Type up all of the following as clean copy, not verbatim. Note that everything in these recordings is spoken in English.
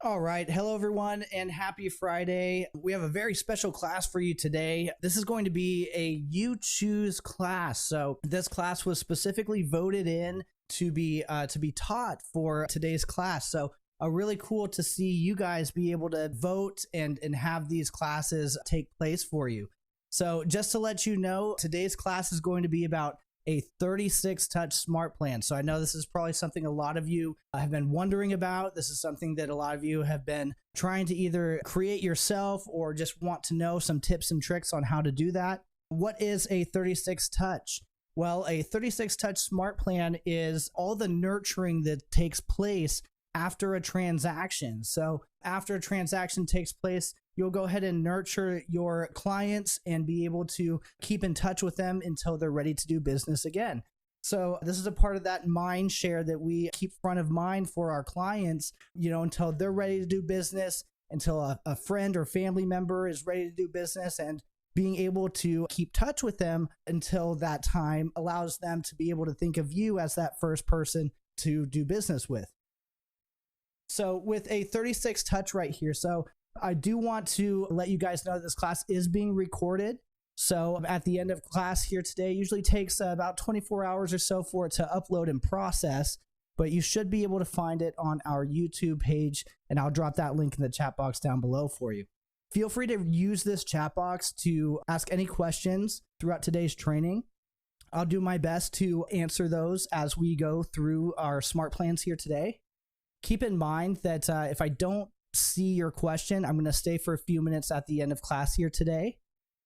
All right. Hello, everyone, and happy Friday. We have a very special class for you today. This is going to be a You Choose class. So this class was specifically voted in to be taught for today's class. So really cool to see you guys be able to vote and have these classes take place for you. So just to let you know, today's class is going to be about a 36 touch smart plan. So I know this is probably something a lot of you have been wondering about. This is something that a lot of you have been trying to either create yourself or just want to know some tips and tricks on how to do that. What is a 36 touch? Well, a 36 touch smart plan is all the nurturing that takes place after a transaction. So after a transaction takes place, you'll go ahead and nurture your clients and be able to keep in touch with them until they're ready to do business again. So this is a part of that mind share that we keep front of mind for our clients, until they're ready to do business, until a friend or family member is ready to do business, and being able to keep touch with them until that time allows them to be able to think of you as that first person to do business with. So with a 36 touch right here, so I do want to let you guys know that this class is being recorded. So at the end of class here today, usually takes about 24 hours or so for it to upload and process, but you should be able to find it on our YouTube page, and I'll drop that link in the chat box down below for you. Feel free to use this chat box to ask any questions throughout today's training. I'll do my best to answer those as we go through our smart plans here today. Keep in mind that if I don't see your question, I'm going to stay for a few minutes at the end of class here today.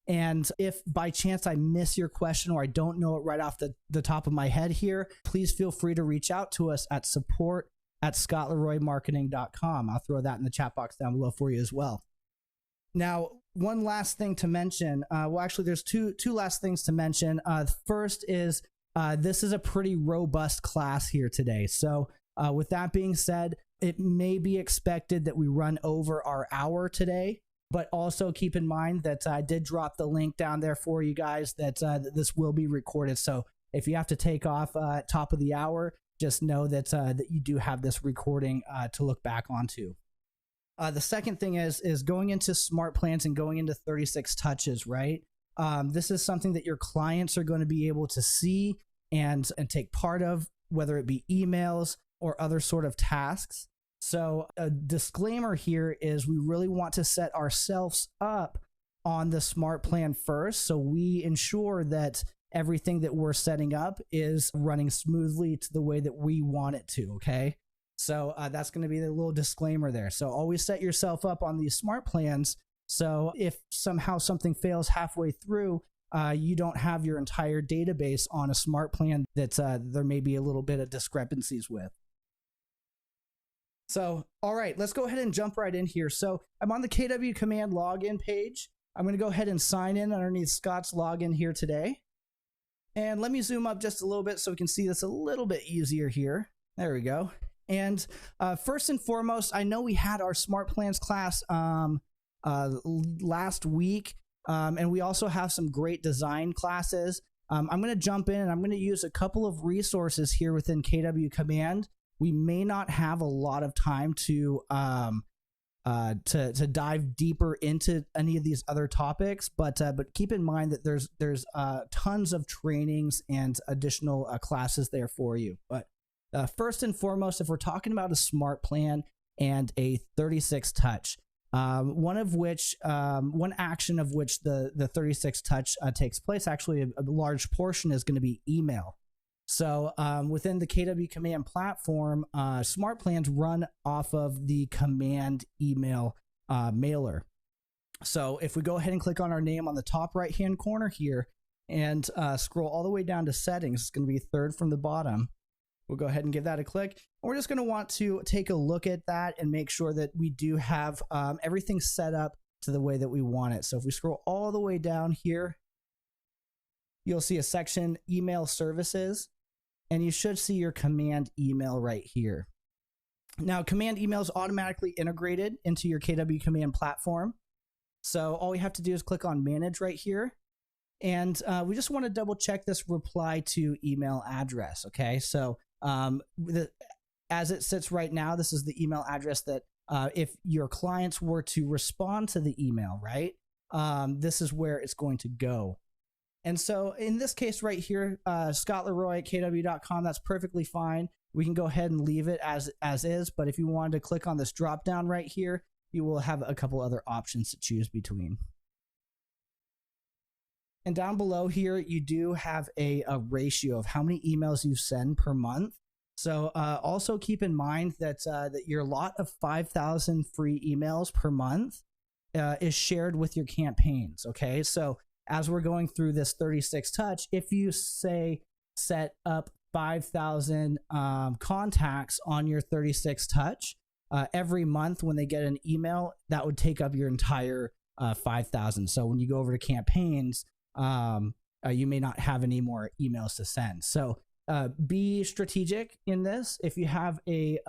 And if by chance I miss your question or I don't know it right off the top of my head here, please feel free to reach out to us at support@scottleroymarketing.com. I'll throw that in the chat box down below for you as well. Now, one last thing to mention. Actually, there's two last things to mention. First is this is a pretty robust class here today. So with that being said, it may be expected that we run over our hour today, but also keep in mind that I did drop the link down there for you guys that this will be recorded. So if you have to take off at top of the hour, just know that that you do have this recording to look back onto. The second thing is going into smart plans and going into 36 touches, right? This is something that your clients are going to be able to see and take part of, whether it be emails or other sort of tasks. So a disclaimer here is we really want to set ourselves up on the smart plan first, so we ensure that everything that we're setting up is running smoothly to the way that we want it to, okay? So that's going to be the little disclaimer there. So always set yourself up on these smart plans, so if somehow something fails halfway through, you don't have your entire database on a smart plan that there may be a little bit of discrepancies with. So, all right, let's go ahead and jump right in here. So I'm on the KW Command login page. I'm going to go ahead and sign in underneath Scott's login here today. And let me zoom up just a little bit so we can see this a little bit easier here. There we go. And first and foremost, I know we had our Smart Plans class last week, and we also have some great design classes. I'm going to jump in and I'm going to use a couple of resources here within KW Command. We may not have a lot of time to dive deeper into any of these other topics, but keep in mind that there's tons of trainings and additional classes there for you. But first and foremost, if we're talking about a smart plan and a 36 touch, one action of which the 36 touch takes place, actually a large portion is going to be email. So within the KW Command platform, smart plans run off of the command email mailer. So if we go ahead and click on our name on the top right hand corner here and scroll all the way down to settings, it's going to be third from the bottom. We'll go ahead and give that a click. And we're just going to want to take a look at that and make sure that we do have everything set up to the way that we want it. So if we scroll all the way down here, you'll see a section email services, and you should see your command email right here. Now, command email is automatically integrated into your KW Command platform. So all we have to do is click on manage right here. And we just want to double check this reply to email address. Okay, so as it sits right now, this is the email address that if your clients were to respond to the email, right, this is where it's going to go. And so in this case right here, Scott Leroy at kw.com, that's perfectly fine. We can go ahead and leave it as is. But if you wanted to click on this drop down right here, you will have a couple other options to choose between. And down below here, you do have a ratio of how many emails you send per month. So also keep in mind that that your lot of 5,000 free emails per month is shared with your campaigns. Okay, so as we're going through this 36 touch, if you say set up 5,000 contacts on your 36 touch, every month when they get an email, that would take up your entire 5,000. So when you go over to campaigns, you may not have any more emails to send. So be strategic in this. If you have a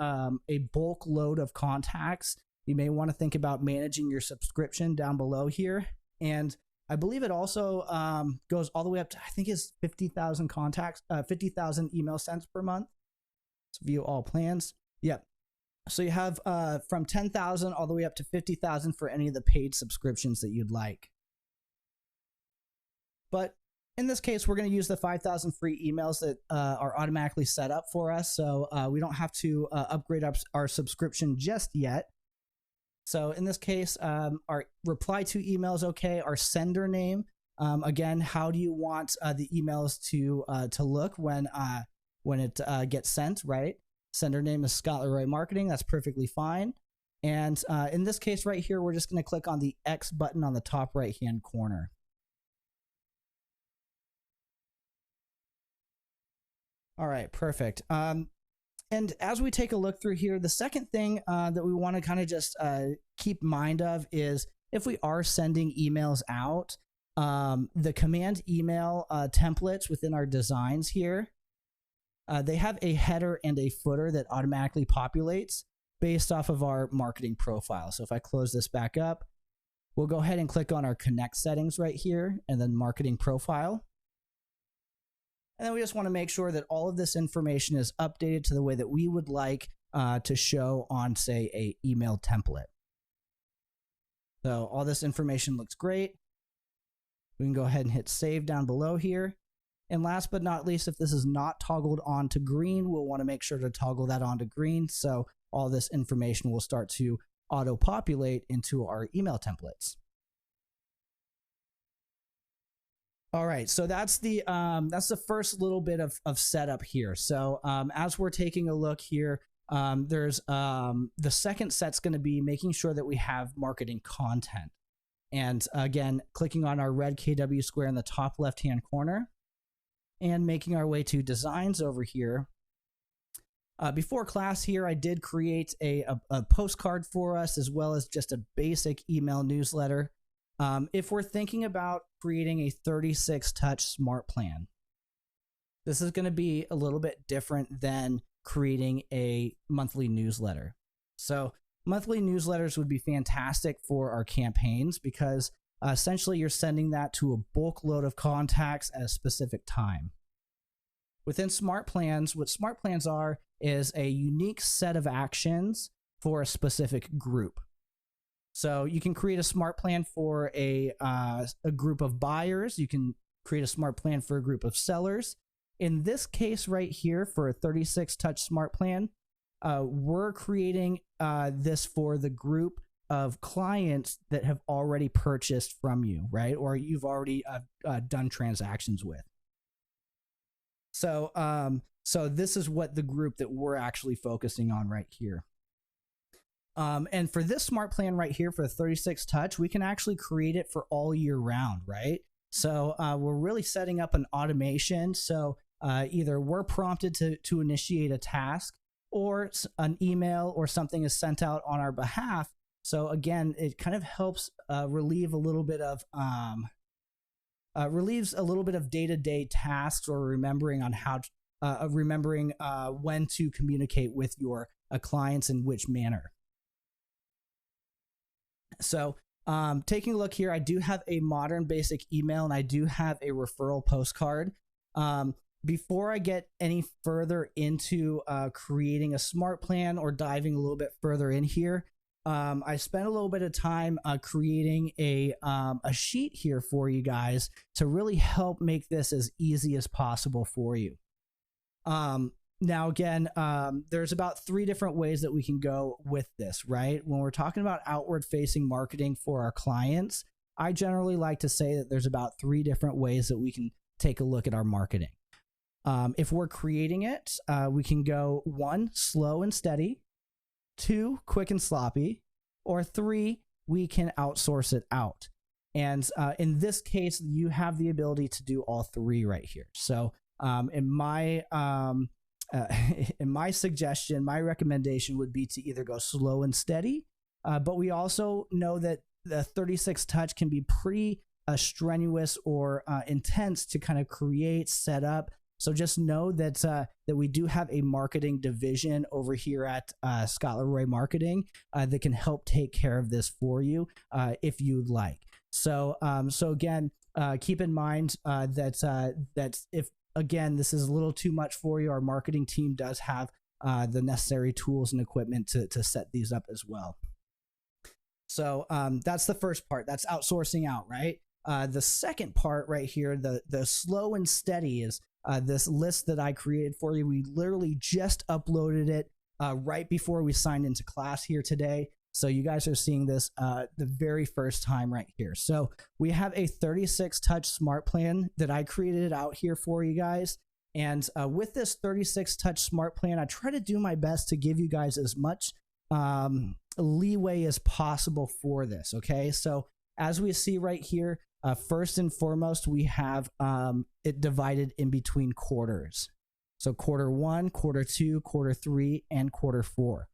bulk load of contacts, you may want to think about managing your subscription down below here. And I believe it also goes all the way up to, I think it's 50,000 contacts, 50,000 email sends per month. Let's view all plans. Yep. So you have from 10,000 all the way up to 50,000 for any of the paid subscriptions that you'd like. But in this case, we're going to use the 5,000 free emails that are automatically set up for us. So we don't have to upgrade our subscription just yet. So in this case, our reply to email is okay. Our sender name, again, how do you want the emails to look when it gets sent, right? Sender name is Scott Leroy Marketing. That's perfectly fine. And in this case right here, we're just going to click on the X button on the top right-hand corner. All right, perfect. And as we take a look through here, the second thing that we want to kind of just keep mind of is if we are sending emails out, the command email templates within our designs here, they have a header and a footer that automatically populates based off of our marketing profile. So if I close this back up, we'll go ahead and click on our connect settings right here and then marketing profile. And then we just want to make sure that all of this information is updated to the way that we would like to show on, say, a email template. So all this information looks great. We can go ahead and hit save down below here. And last but not least, if this is not toggled on to green, we'll want to make sure to toggle that on to green. So all this information will start to auto-populate into our email templates. All right, so that's the first little bit of setup here. So as we're taking a look here, there's the second set's going to be making sure that we have marketing content. And again, clicking on our red KW square in the top left-hand corner and making our way to designs over here. Before class here, I did create a postcard for us as well as just a basic email newsletter. If we're thinking about creating a 36 touch smart plan, this is going to be a little bit different than creating a monthly newsletter. So monthly newsletters would be fantastic for our campaigns because essentially you're sending that to a bulk load of contacts at a specific time. Within smart plans, what smart plans are is a unique set of actions for a specific group. So you can create a smart plan for a group of buyers. You can create a smart plan for a group of sellers. In this case right here for a 36 touch smart plan, we're creating this for the group of clients that have already purchased from you, right? Or you've already done transactions with. So, so this is what the group that we're actually focusing on right here. And for this smart plan right here for the 36 touch, we can actually create it for all year round, right? So we're really setting up an automation. So either we're prompted to initiate a task or an email or something is sent out on our behalf. So again, it kind of helps relieve a little bit of relieves a little bit of day-to-day tasks or remembering on how to, remembering when to communicate with your clients in which manner. So taking a look here, I do have a modern basic email and I do have a referral postcard. Before I get any further into creating a smart plan or diving a little bit further in here, I spent a little bit of time creating a sheet here for you guys to really help make this as easy as possible for you. Now, again, there's about 3 different ways that we can go with this, right? When we're talking about outward facing marketing for our clients, I generally like to say that there's about 3 different ways that we can take a look at our marketing. If we're creating it, we can go 1, slow and steady, 2, quick and sloppy, or 3, we can outsource it out. And in this case, you have the ability to do all 3 right here. So in my suggestion, my recommendation would be to either go slow and steady, but we also know that the 36 touch can be pretty strenuous or intense to kind of create, set up. So just know that that we do have a marketing division over here at Scott Leroy Marketing that can help take care of this for you if you'd like. So again, keep in mind that if again this is a little too much for you, our marketing team does have the necessary tools and equipment to set these up as well. So that's the first part. That's outsourcing out, right? The second part right here, the slow and steady, is this list that I created for you. We literally just uploaded it right before we signed into class here today. So you guys are seeing this the very first time right here. So we have a 36 touch smart plan that I created out here for you guys. And with this 36 touch smart plan, I try to do my best to give you guys as much leeway as possible for this. Okay. So as we see right here, first and foremost, we have it divided in between quarters. So quarter 1, quarter 2, quarter 3, and quarter 4.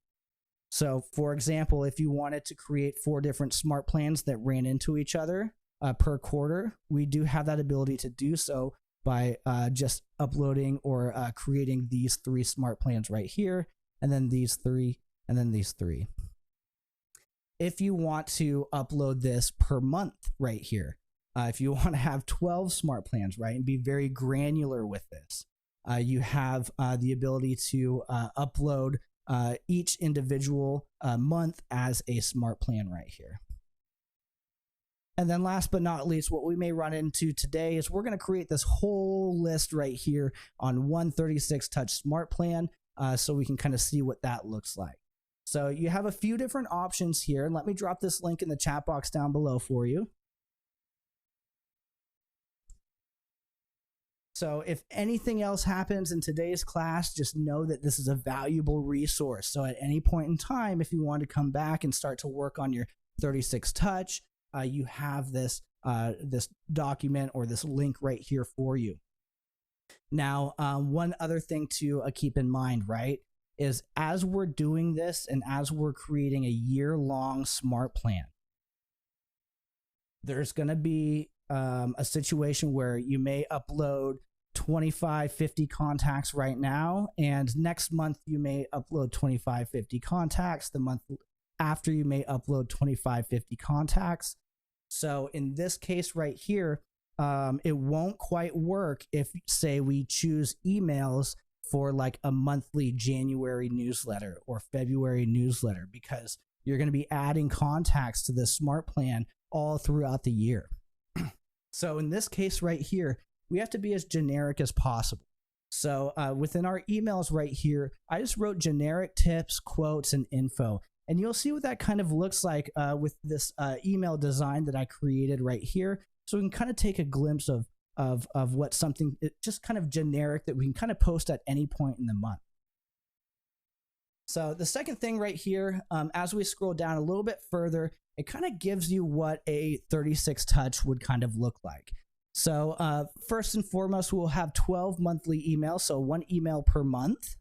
So for example, if you wanted to create 4 different smart plans that ran into each other per quarter, we do have that ability to do so by just uploading or creating these 3 smart plans right here, and then these 3, and then these 3. If you want to upload this per month right here, if you want to have 12 smart plans, right, and be very granular with this, you have the ability to upload each individual month as a smart plan right here. And then last but not least, what we may run into today is we're going to create this whole list right here on 136 touch smart plan so we can kind of see what that looks like. So you have a few different options here, and let me drop this link in the chat box down below for you. So if anything else happens in today's class, just know that this is a valuable resource. So at any point in time, if you want to come back and start to work on your 36 touch, you have this this document or this link right here for you. Now, one other thing to keep in mind, right, is as we're doing this and as we're creating a year-long smart plan, there's going to be a situation where you may upload 25, 50 contacts right now, and next month you may upload 25, 50 contacts. The month after you may upload 25, 50 contacts. So in this case right here, it won't quite work if, say, we choose emails for like a monthly January newsletter or February newsletter, because you're going to be adding contacts to this smart plan all throughout the year. So in this case right here, we have to be as generic as possible. So within our emails right here, I just wrote generic tips, quotes, and info. And you'll see what that kind of looks like with this email design that I created right here. So we can kind of take a glimpse of what something just kind of generic that we can kind of post at any point in the month. So the second thing right here, as we scroll down a little bit further, it kind of gives you what a 36 touch would kind of look like. So first and foremost, we'll have 12 monthly emails, so 1 email per month.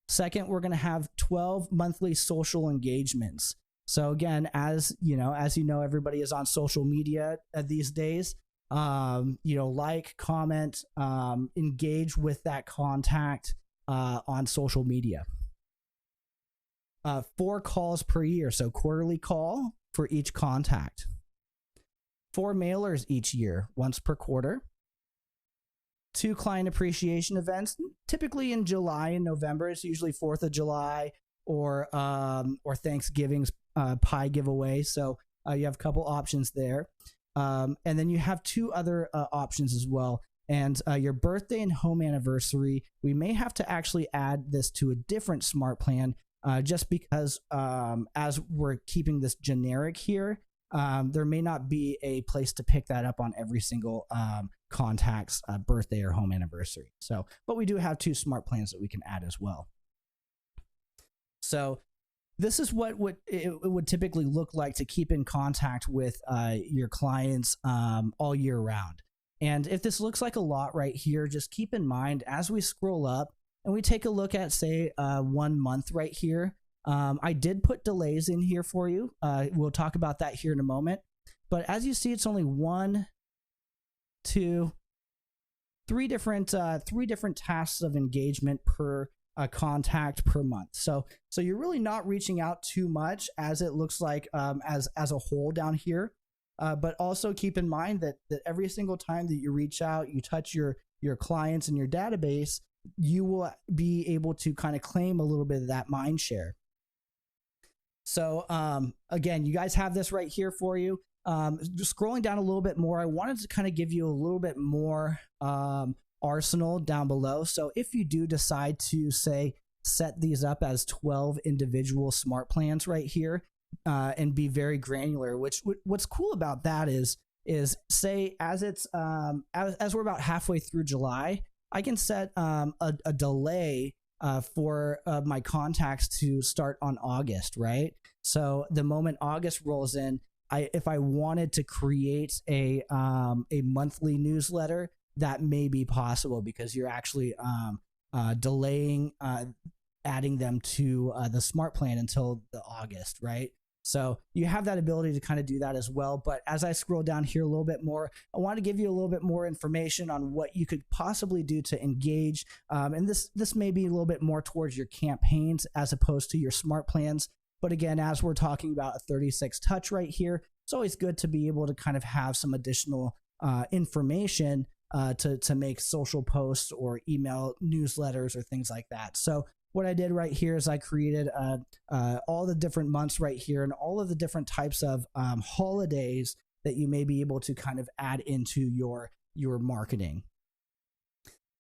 Second, we're going to have 12 monthly social engagements. So again, as you know, everybody is on social media these days. Like, comment, engage with that contact on social media. 4 calls per year, so quarterly call for each contact. 4 mailers each year, once per quarter. 2 client appreciation events, typically in July and November. It's usually 4th of July, or Thanksgiving's pie giveaway. So you have a couple options there. And then you have two other options as well. And your birthday and home anniversary, we may have to actually add this to a different smart plan just because as we're keeping this generic here, there may not be a place to pick that up on every single contact's birthday or home anniversary. So, but we do have two smart plans that we can add as well. So this is what it would typically look like to keep in contact with your clients all year round. And if this looks like a lot right here, just keep in mind as we scroll up and we take a look at, say, 1 month right here. I did put delays in here for you. We'll talk about that here in a moment. But as you see, it's only 1, 2, 3 different tasks of engagement per contact per month. So you're really not reaching out too much as it looks like as a whole down here. But also keep in mind that every single time that you reach out, you touch your clients and your database, you will be able to kind of claim a little bit of that mind share. So again, you guys have this right here for you. Just scrolling down a little bit more, I wanted to kind of give you a little bit more arsenal down below. So if you do decide to, say, set these up as 12 individual smart plans right here, and be very granular, what's cool about that is say as it's as we're about halfway through July, I can set a delay for my contacts to start on August, right? So the moment August rolls in, if I wanted to create a monthly newsletter, that may be possible because you're actually delaying adding them to the smart plan until the August, right? So you have that ability to kind of do that as well. But as I scroll down here a little bit more, I want to give you a little bit more information on what you could possibly do to engage. And this may be a little bit more towards your campaigns as opposed to your smart plans. But again, as we're talking about a 36 touch right here, it's always good to be able to kind of have some additional information to make social posts or email newsletters or things like that. So what I did right here is I created all the different months right here and all of the different types of holidays that you may be able to kind of add into your marketing.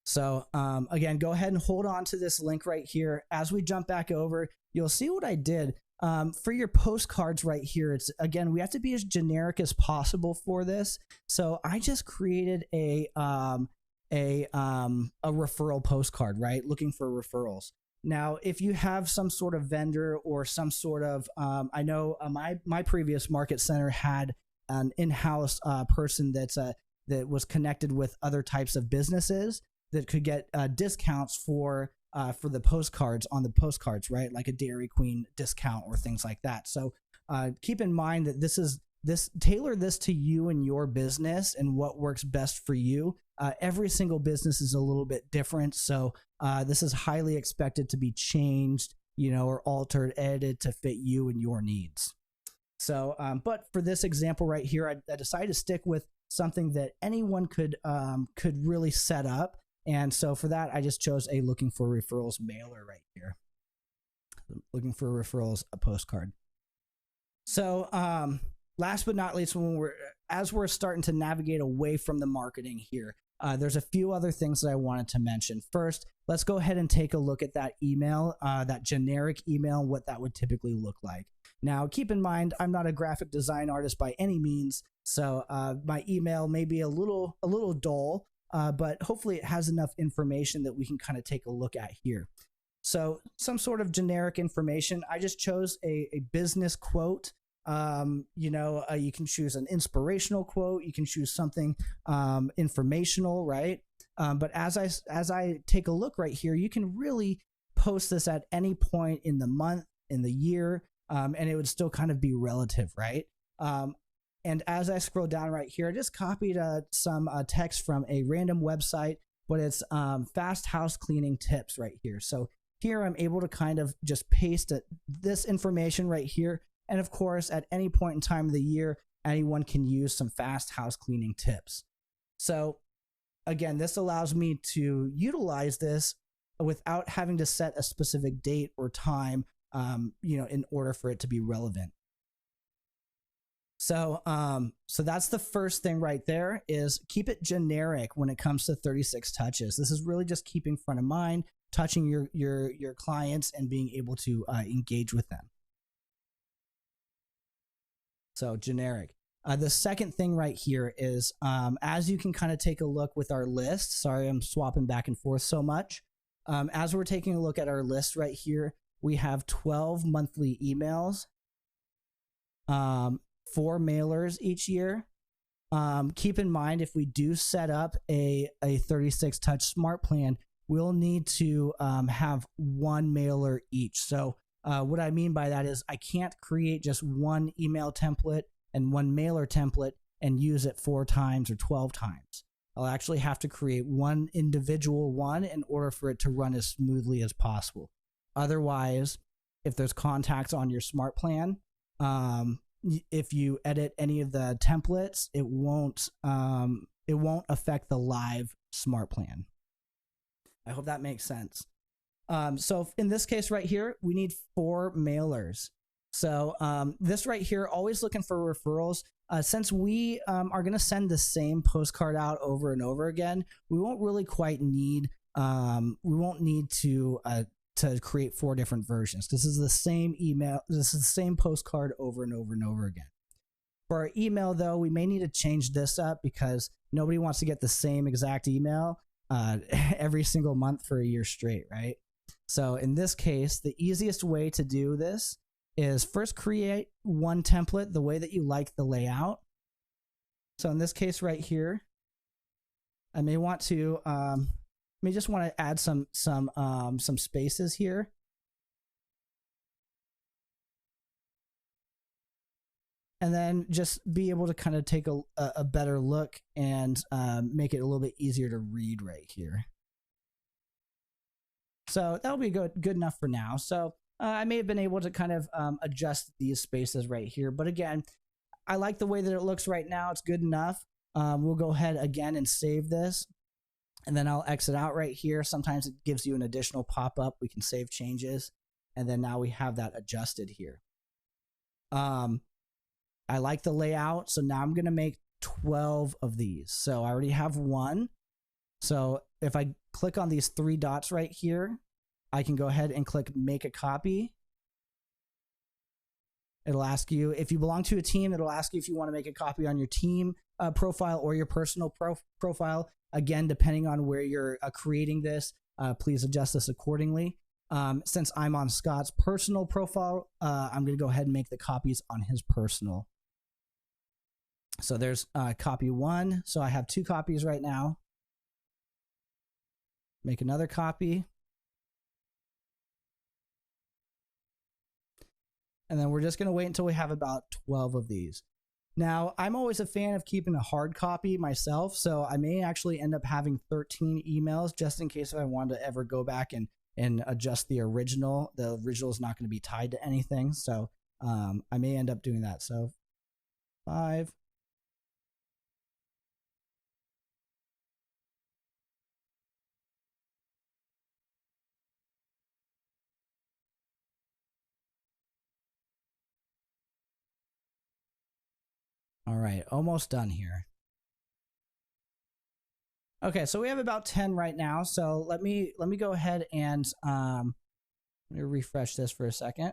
So again, go ahead and hold on to this link right here. As we jump back over, you'll see what I did. For your postcards right here, it's again, we have to be as generic as possible for this. So I just created a referral postcard, right? Looking for referrals. Now, if you have some sort of vendor or some sort of, I know my previous market center had an in-house person that was connected with other types of businesses that could get discounts for the postcards on the postcards, right? Like a Dairy Queen discount or things like that. So keep in mind that tailor this to you and your business and what works best for you. Every single business is a little bit different. So this is highly expected to be changed, or altered, edited to fit you and your needs. So, but for this example right here, I decided to stick with something that anyone could really set up. And so for that, I just chose a looking for referrals mailer right here. Looking for referrals, a postcard. So, last but not least, as we're starting to navigate away from the marketing here, there's a few other things that I wanted to mention. First, let's go ahead and take a look at that email, that generic email, and what that would typically look like. Now, keep in mind, I'm not a graphic design artist by any means, so my email may be a little dull, but hopefully it has enough information that we can kind of take a look at here. So some sort of generic information. I just chose a business quote. You can choose an inspirational quote. You can choose something informational, right? But as I take a look right here, you can really post this at any point in the month, in the year, and it would still kind of be relative, right? And as I scroll down right here, I just copied some text from a random website, but it's fast house cleaning tips right here. So here I'm able to kind of just paste this information right here. And of course, at any point in time of the year, anyone can use some fast house cleaning tips. So again, this allows me to utilize this without having to set a specific date or time in order for it to be relevant. So that's the first thing right there, is keep it generic when it comes to 36 touches. This is really just keeping front of mind, touching your clients and being able to engage with them. So generic. The second thing right here is, as you can kind of take a look with our list. Sorry, I'm swapping back and forth so much. As we're taking a look at our list right here, we have 12 monthly emails, 4 mailers each year. Keep in mind, if we do set up a 36 touch smart plan, we'll need to have 1 mailer each. So what I mean by that is I can't create just 1 email template and 1 mailer template and use it 4 times or 12 times. I'll actually have to create 1 individual one in order for it to run as smoothly as possible. Otherwise, if there's contacts on your smart plan, if you edit any of the templates, it won't affect the live smart plan. I hope that makes sense. So in this case right here, we need 4 mailers. So this right here, always looking for referrals. Since we are going to send the same postcard out over and over again, we won't really quite need, we won't need to create 4 different versions. This is the same email. This is the same postcard over and over and over again. For our email, though, we may need to change this up because nobody wants to get the same exact email every single month for a year straight, right? So in this case, the easiest way to do this is first create 1 template the way that you like the layout. So in this case right here, I may want to just want to add some spaces here. And then just be able to kind of take a better look and make it a little bit easier to read right here. So that'll be good enough for now. So I may have been able to kind of adjust these spaces right here. But again, I like the way that it looks right now. It's good enough. We'll go ahead again and save this. And then I'll exit out right here. Sometimes it gives you an additional pop-up. We can save changes. And then now we have that adjusted here. I like the layout. So now I'm going to make 12 of these. So I already have 1. So if I click on these 3 dots right here, I can go ahead and click make a copy. It'll ask you if you belong to a team. It'll ask you if you want to make a copy on your team profile or your personal profile. Again, depending on where you're creating this, please adjust this accordingly. Since I'm on Scott's personal profile, I'm going to go ahead and make the copies on his personal. So there's copy 1. So I have 2 copies right now. Make another copy. And then we're just going to wait until we have about 12 of these. Now, I'm always a fan of keeping a hard copy myself, so I may actually end up having 13 emails just in case if I wanted to ever go back and adjust the original. The original is not going to be tied to anything, so I may end up doing that. So 5. All right, almost done here. Okay, so we have about 10 right now. So let me go ahead and let me refresh this for a second.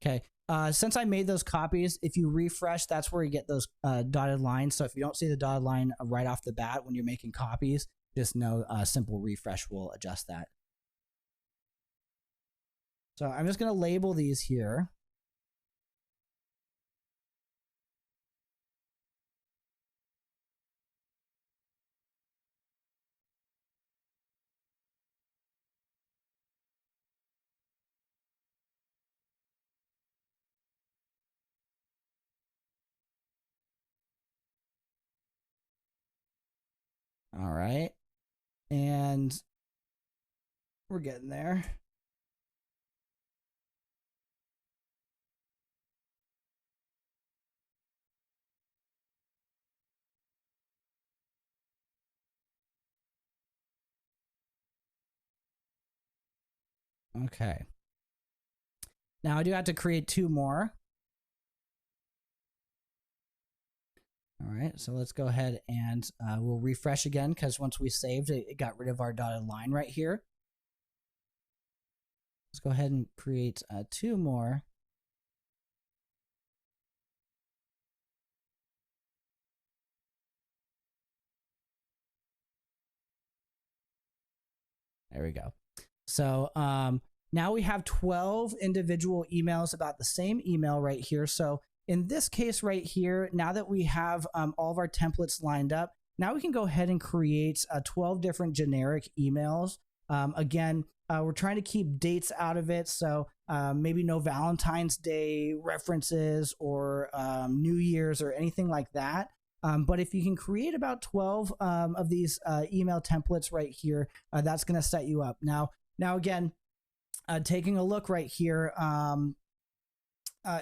Okay, since I made those copies, if you refresh, that's where you get those dotted lines. So if you don't see the dotted line right off the bat when you're making copies, just know a simple refresh will adjust that. So I'm just going to label these here. All right. And we're getting there. Okay. Now I do have to create 2 more. All right, so let's go ahead and we'll refresh again, because once we saved it, it got rid of our dotted line right here. Let's go ahead and create 2 more. There we go. So now we have 12 individual emails about the same email right here. So in this case right here, now that we have all of our templates lined up, now we can go ahead and create 12 different generic emails. Again, we're trying to keep dates out of it. So maybe no Valentine's Day references or New Year's or anything like that. But if you can create about 12 of these email templates right here, that's going to set you up. Now again, taking a look right here,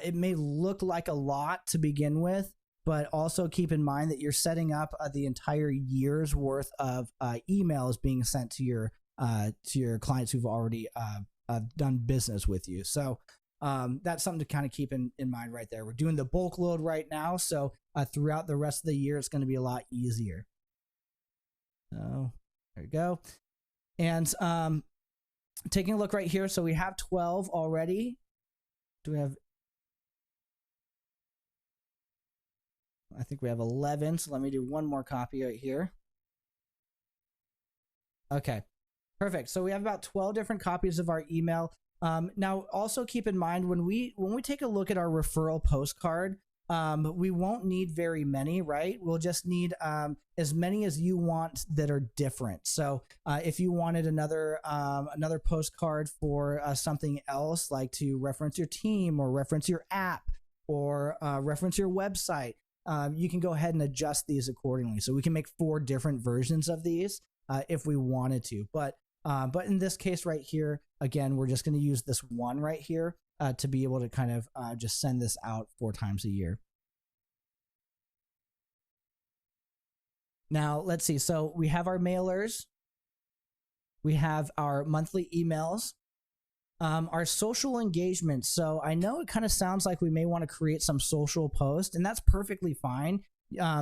it may look like a lot to begin with, but also keep in mind that you're setting up the entire year's worth of emails being sent to your clients who've already done business with you. So that's something to kind of keep in mind right there. We're doing the bulk load right now, so throughout the rest of the year, it's going to be a lot easier. So there you go. And taking a look right here, so we have 12 already. Do we have? I think we have 11, so let me do one more copy right here. Okay, perfect. So we have about 12 different copies of our email. Now, also keep in mind when we take a look at our referral postcard, we won't need very many, right? We'll just need as many as you want that are different. So if you wanted another postcard for something else, like to reference your team or reference your app or reference your website, you can go ahead and adjust these accordingly. So we can make 4 different versions of these if we wanted to. But in this case right here, again, we're just going to use this one right here to be able to kind of just send this out 4 times a year. Now, let's see. So we have our mailers. We have our monthly emails. Our social engagement. So I know it kind of sounds like we may want to create some social post, and that's perfectly fine.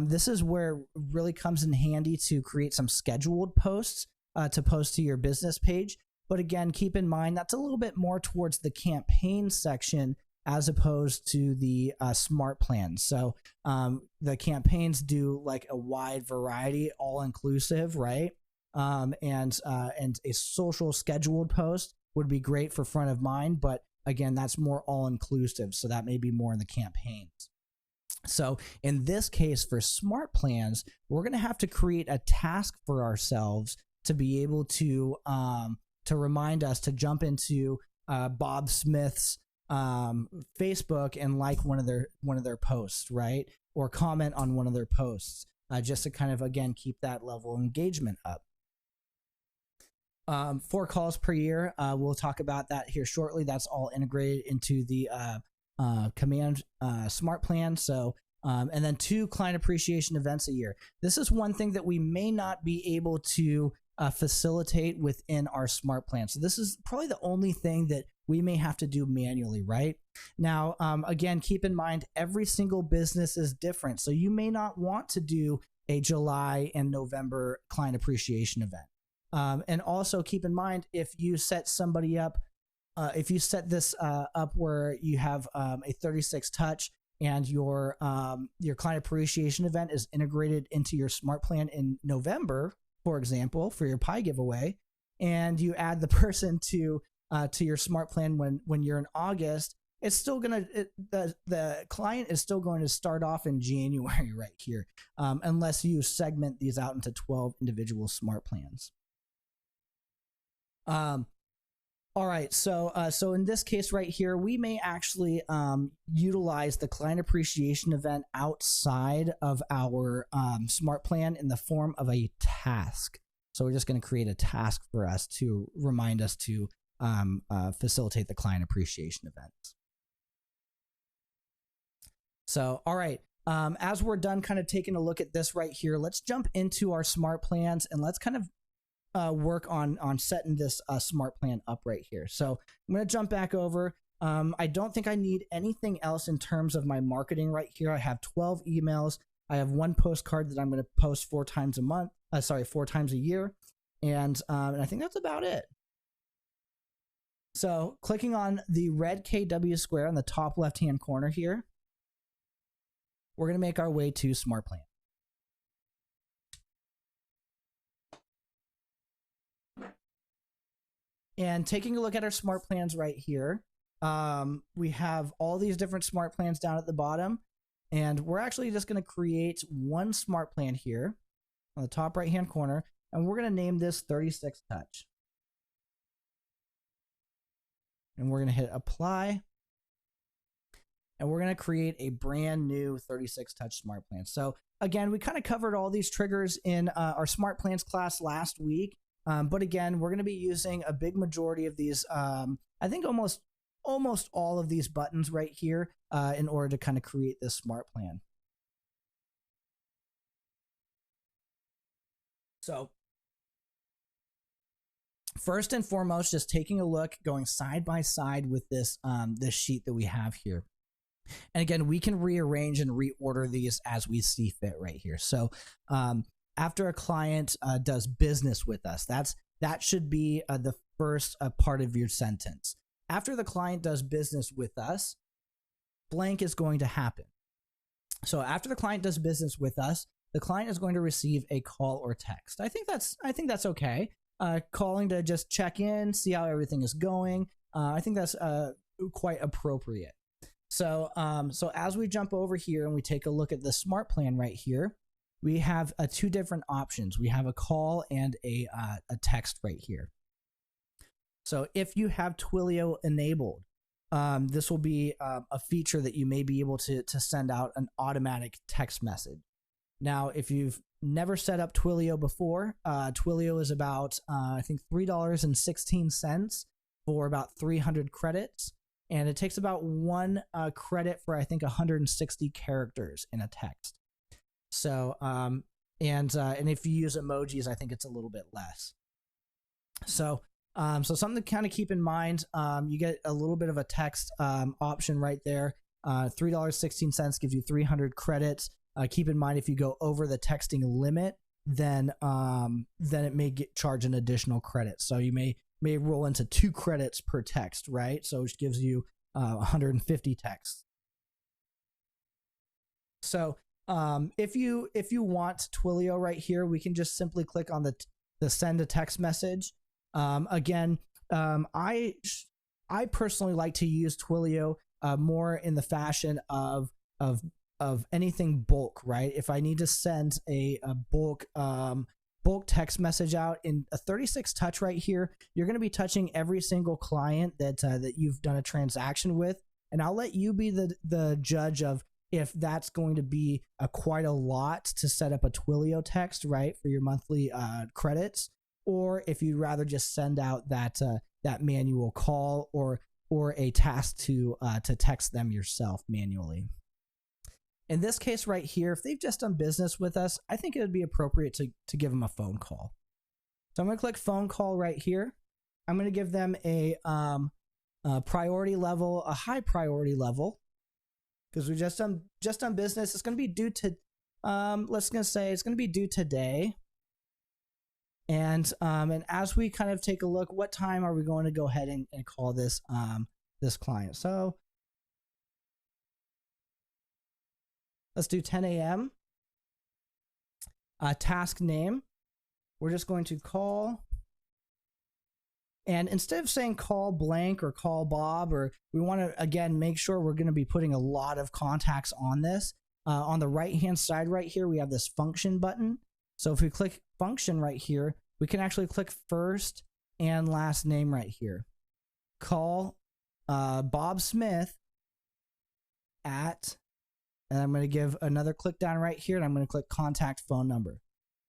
This is where it really comes in handy to create some scheduled posts to post to your business page. But again, keep in mind that's a little bit more towards the campaign section as opposed to the smart plan. So the campaigns do like a wide variety, all inclusive, right? And a social scheduled post would be great for front of mind, but again, that's more all inclusive. So that may be more in the campaigns. So in this case, for smart plans, we're going to have to create a task for ourselves to be able to remind us to jump into Bob Smith's Facebook and like one of their posts, right? Or comment on one of their posts, just to kind of, again, keep that level of engagement up. 4 calls per year. We'll talk about that here shortly. That's all integrated into the Command Smart Plan. So, and then 2 client appreciation events a year. This is one thing that we may not be able to facilitate within our Smart Plan. So this is probably the only thing that we may have to do manually, right? Now, again, keep in mind, every single business is different. So you may not want to do a July and November client appreciation event. And also keep in mind, if you set somebody up, if you set this up where you have a 36 touch and your client appreciation event is integrated into your Smart Plan in November, for example, for your pie giveaway, and you add the person to your Smart Plan when you're in August, it's still gonna the client is still going to start off in January right here, unless you segment these out into 12 individual Smart Plans. All right, so in this case right here, we may actually utilize the client appreciation event outside of our Smart Plan in the form of a task. So we're just going to create a task for us to remind us to facilitate the client appreciation events. So, all right, as we're done kind of taking a look at this right here, let's jump into our Smart Plans and let's kind of work on setting this Smart Plan up right here. So I'm going to jump back over. I don't think I need anything else in terms of my marketing right here. I have 12 emails. I have one postcard that I'm going to post 4 times a month. 4 times a year. And I think that's about it. So clicking on the red KW square in the top left-hand corner here, we're going to make our way to Smartplan. And taking a look at our smart plans right here, we have all these different smart plans down at the bottom. And we're actually just going to create one smart plan here on the top right-hand corner. And we're going to name this 36 Touch. And we're going to hit apply. And we're going to create a brand new 36 Touch smart plan. So again, we kind of covered all these triggers in our smart plans class last week. But again, we're going to be using a big majority of these, I think almost all of these buttons right here in order to kind of create this smart plan. So first and foremost, just taking a look, going side by side with this, this sheet that we have here. And again, we can rearrange and reorder these as we see fit right here. So after a client does business with us, that should be the first part of your sentence. After the client does business with us, blank is going to happen. So after the client does business with us, the client is going to receive a call or text. I think that's okay. Calling to just check in, see how everything is going. I think that's quite appropriate. So as we jump over here and we take a look at the smart plan right here, we have 2 different options. We have a call and a text right here. So if you have Twilio enabled, this will be a feature that you may be able to send out an automatic text message. Now, if you've never set up Twilio before, Twilio is about, I think, $3.16 for about 300 credits. And it takes about 1 credit for, I think, 160 characters in a text. So, and if you use emojis, I think it's a little bit less. So something to kind of keep in mind, you get a little bit of a text option right there. $3.16 gives you 300 credits. Keep in mind, if you go over the texting limit, then it may charge an additional credit. So you may roll into 2 credits per text, right? So which gives you 150 texts. So if you want Twilio right here, we can just simply click on the send a text message. Again, I personally like to use Twilio more in the fashion of anything bulk, right? If I need to send a bulk text message out in a 36 touch right here, you're going to be touching every single client that you've done a transaction with, and I'll let you be the judge of if that's going to be quite a lot to set up a Twilio text, right, for your monthly credits, or if you'd rather just send out that manual call or a task to text them yourself manually. In this case right here, if they've just done business with us, I think it would be appropriate to give them a phone call. So I'm going to click phone call right here. I'm going to give them a priority level, a high priority level, because we just done business. It's going to be due to, it's going to be due today. And as we kind of take a look, what time are we going to go ahead and call this client? So let's do 10 a.m. Task name. We're just going to call. And instead of saying call blank or call Bob, or we want to, again, make sure we're going to be putting a lot of contacts on this. On the right-hand side right here, we have this function button. So if we click function right here, we can actually click first and last name right here. Call Bob Smith at, and I'm going to give another click down right here, and I'm going to click contact phone number.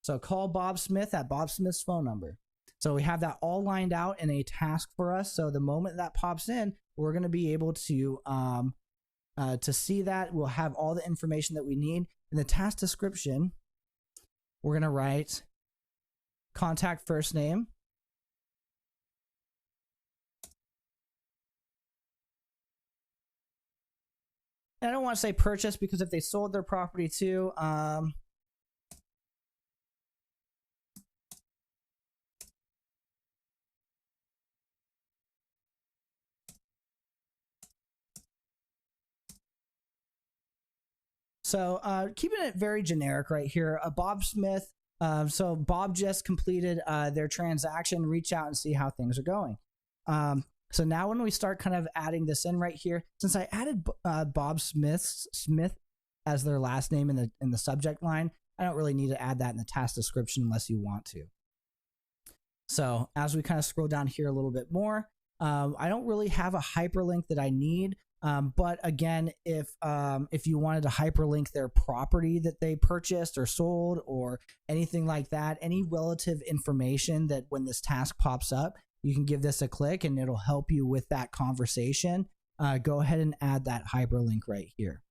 So call Bob Smith at Bob Smith's phone number. So we have that all lined out in a task for us. So the moment that pops in, we're going to be able to see that. We'll have all the information that we need. In the task description, we're going to write contact first name, And I don't want to say purchase because if they sold their property too, so keeping it very generic right here, Bob Smith. So Bob just completed their transaction. Reach out and see how things are going. So now when we start kind of adding this in right here, since I added Bob Smith as their last name in the subject line, I don't really need to add that in the task description unless you want to. So as we kind of scroll down here a little bit more, I don't really have a hyperlink that I need. But again, if you wanted to hyperlink their property that they purchased or sold or anything like that, any relative information that when this task pops up, you can give this a click and it'll help you with that conversation. Go ahead and add that hyperlink right here.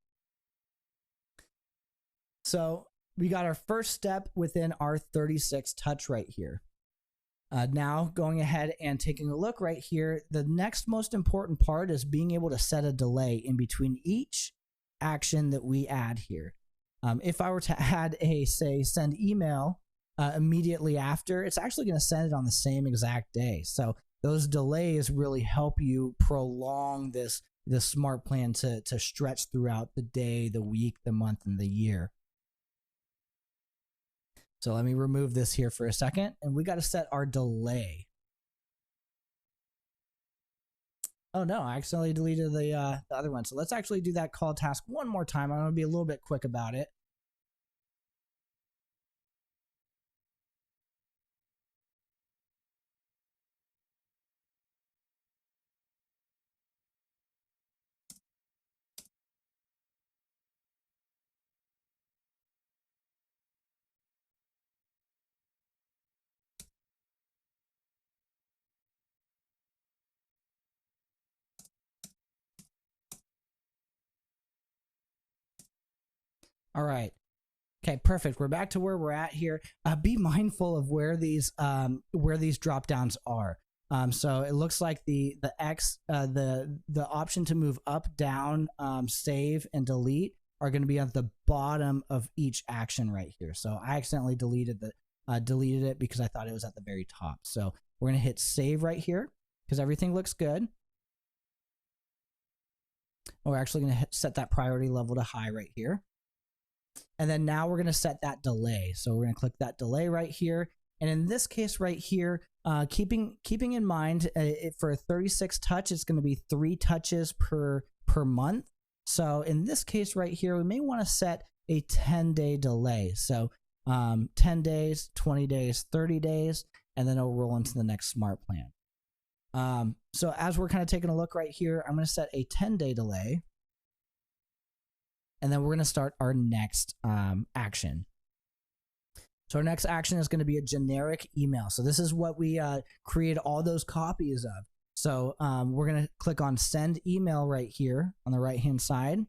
So we got our first step within our 36 touch right here. Now going ahead and taking a look right here, the next most important part is being able to set a delay in between each action that we add here. If I were to add a, say, send email immediately after, it's actually going to send it on the same exact day. So those delays really help you prolong this smart plan to stretch throughout the day, the week, the month, and the year. So let me remove this here for a second, and we got to set our delay. Oh no, I accidentally deleted the other one. So let's actually do that call task one more time. I'm going to be a little bit quick about it. All right. Okay, perfect. We're back to where we're at here. Be mindful of where these drop downs are. So it looks like the option to move up, down, save, and delete are going to be at the bottom of each action right here. So I accidentally deleted it because I thought it was at the very top. So we're going to hit save right here because everything looks good. We're actually going to set that priority level to high right here. And then now we're going to set that delay. So we're going to click that delay right here. And in this case right here, keeping in mind for a 36 touch, it's going to be 3 touches per month. So in this case right here, we may want to set a 10-day delay. So 10 days, 20 days, 30 days, and then it'll roll into the next smart plan. So as we're kind of taking a look right here, I'm going to set a 10-day delay. And then we're going to start our next action. So our next action is going to be a generic email. So this is what we create all those copies of. So we're going to click on send email right here on the right-hand side.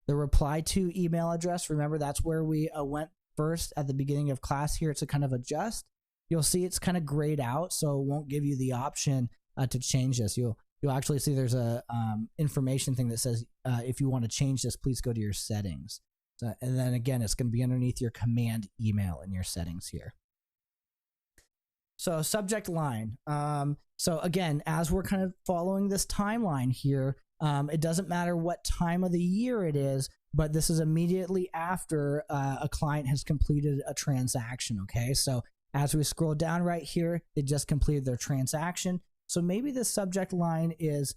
The reply to email address, remember that's where we went first at the beginning of class here to kind of adjust. You'll see it's kind of grayed out, so it won't give you the option to change this. You'll actually see there's a information thing that says if you want to change this, please go to your settings. So, and then again, it's going to be underneath your command email in your settings here. So subject line. So again, as we're kind of following this timeline here, it doesn't matter what time of the year it is, but this is immediately after a client has completed a transaction. Okay, so as we scroll down right here, they just completed their transaction. So maybe the subject line is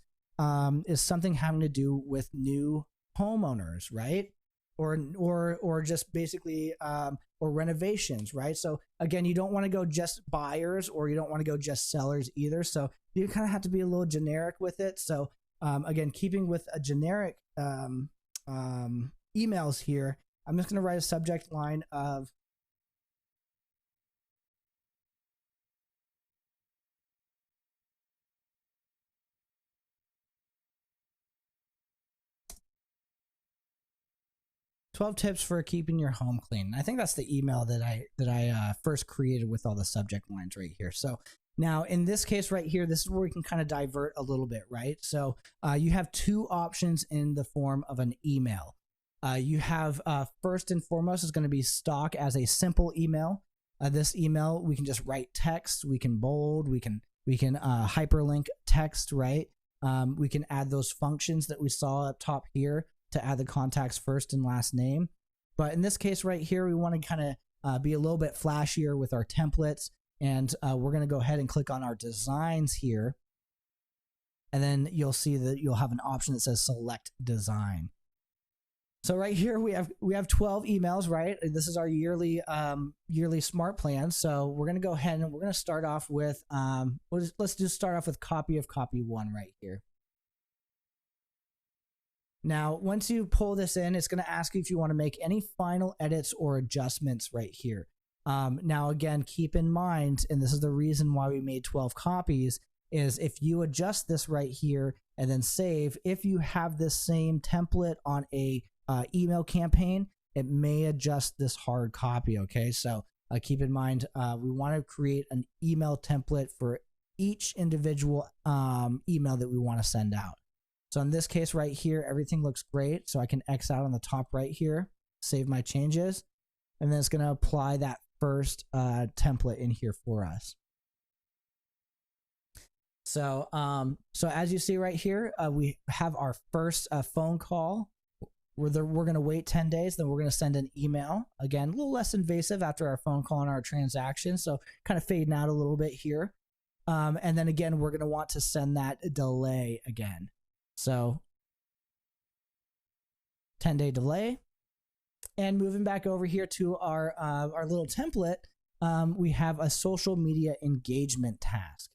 something having to do with new homeowners, right? Or just basically or renovations, right? So again, you don't want to go just buyers or you don't want to go just sellers either. So you kind of have to be a little generic with it. So again, keeping with a generic emails here, I'm just going to write a subject line of 12 tips for keeping your home clean. I think that's the email that I first created with all the subject lines right here. So Now, in this case right here, this is where we can kind of divert a little bit, right? So you have two options in the form of an email. You have first and foremost is going to be stock as a simple email. This email, we can just write text, we can bold, we can hyperlink text, right? We can add those functions that we saw up top here to add the contact's first and last name. But in this case right here, we want to kind of be a little bit flashier with our templates. And we're going to go ahead and click on our designs here. And then you'll see that you'll have an option that says select design. So right here we have 12 emails, right? This is our yearly smart plan. So we're going to go ahead and we're going to start off with let's just start off with copy of copy 1 right here. Now, once you pull this in, it's going to ask you if you want to make any final edits or adjustments right here. Now, again, keep in mind, and this is the reason why we made 12 copies, is if you adjust this right here and then save, if you have this same template on a email campaign, it may adjust this hard copy, okay? So keep in mind, we want to create an email template for each individual email that we want to send out. So in this case right here, everything looks great. So I can X out on the top right here, save my changes, and then it's going to apply that first template in here for us. So as you see right here, we have our first phone call. We're going to wait 10 days, then we're going to send an email. Again, a little less invasive after our phone call and our transaction, so kind of fading out a little bit here. And then again, we're going to want to send that delay again. So 10-day delay. And moving back over here to our little template, we have a social media engagement task.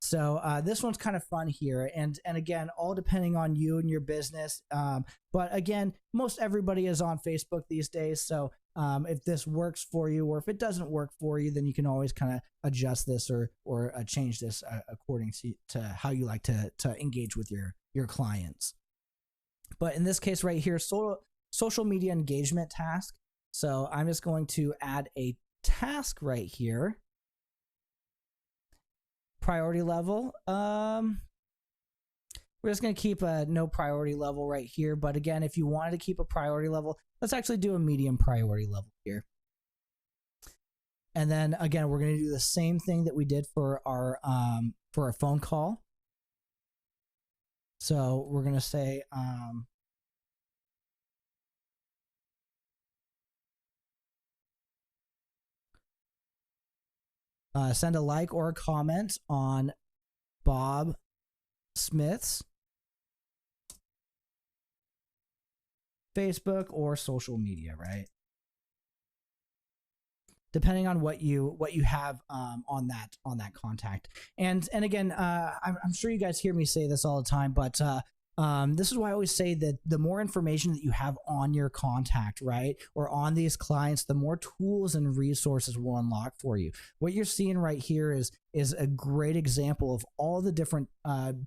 So this one's kind of fun here, and again, all depending on you and your business. But again, most everybody is on Facebook these days. So if this works for you, or if it doesn't work for you, then you can always kind of adjust this or change this according to how you like to engage with your clients. But in this case right here, social media engagement task. So I'm just going to add a task right here. Priority level. We're just going to keep a no priority level right here. But again, if you wanted to keep a priority level, let's actually do a medium priority level here. And then again, we're going to do the same thing that we did for our phone call. So we're going to say, send a like or a comment on Bob Smith's Facebook or social media, right? Depending on what you have on that contact. And again, I'm sure you guys hear me say this all the time, but this is why I always say that the more information that you have on your contact, right, or on these clients, the more tools and resources will unlock for you. What you're seeing right here is a great example of all the different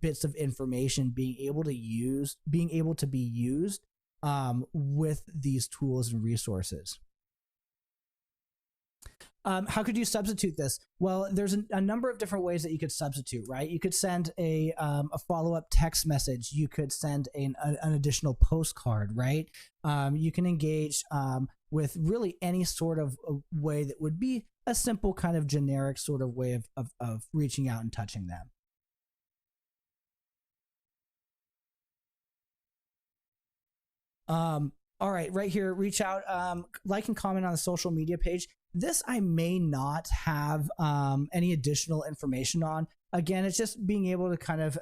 bits of information being able to be used with these tools and resources. How could you substitute this? Well, there's a number of different ways that you could substitute, right? You could send a follow-up text message. You could send an additional postcard, right? You can engage with really any sort of way that would be a simple kind of generic sort of way of reaching out and touching them. All right, right here, reach out, like and comment on the social media page. This I may not have any additional information on. Again, it's just being able to kind of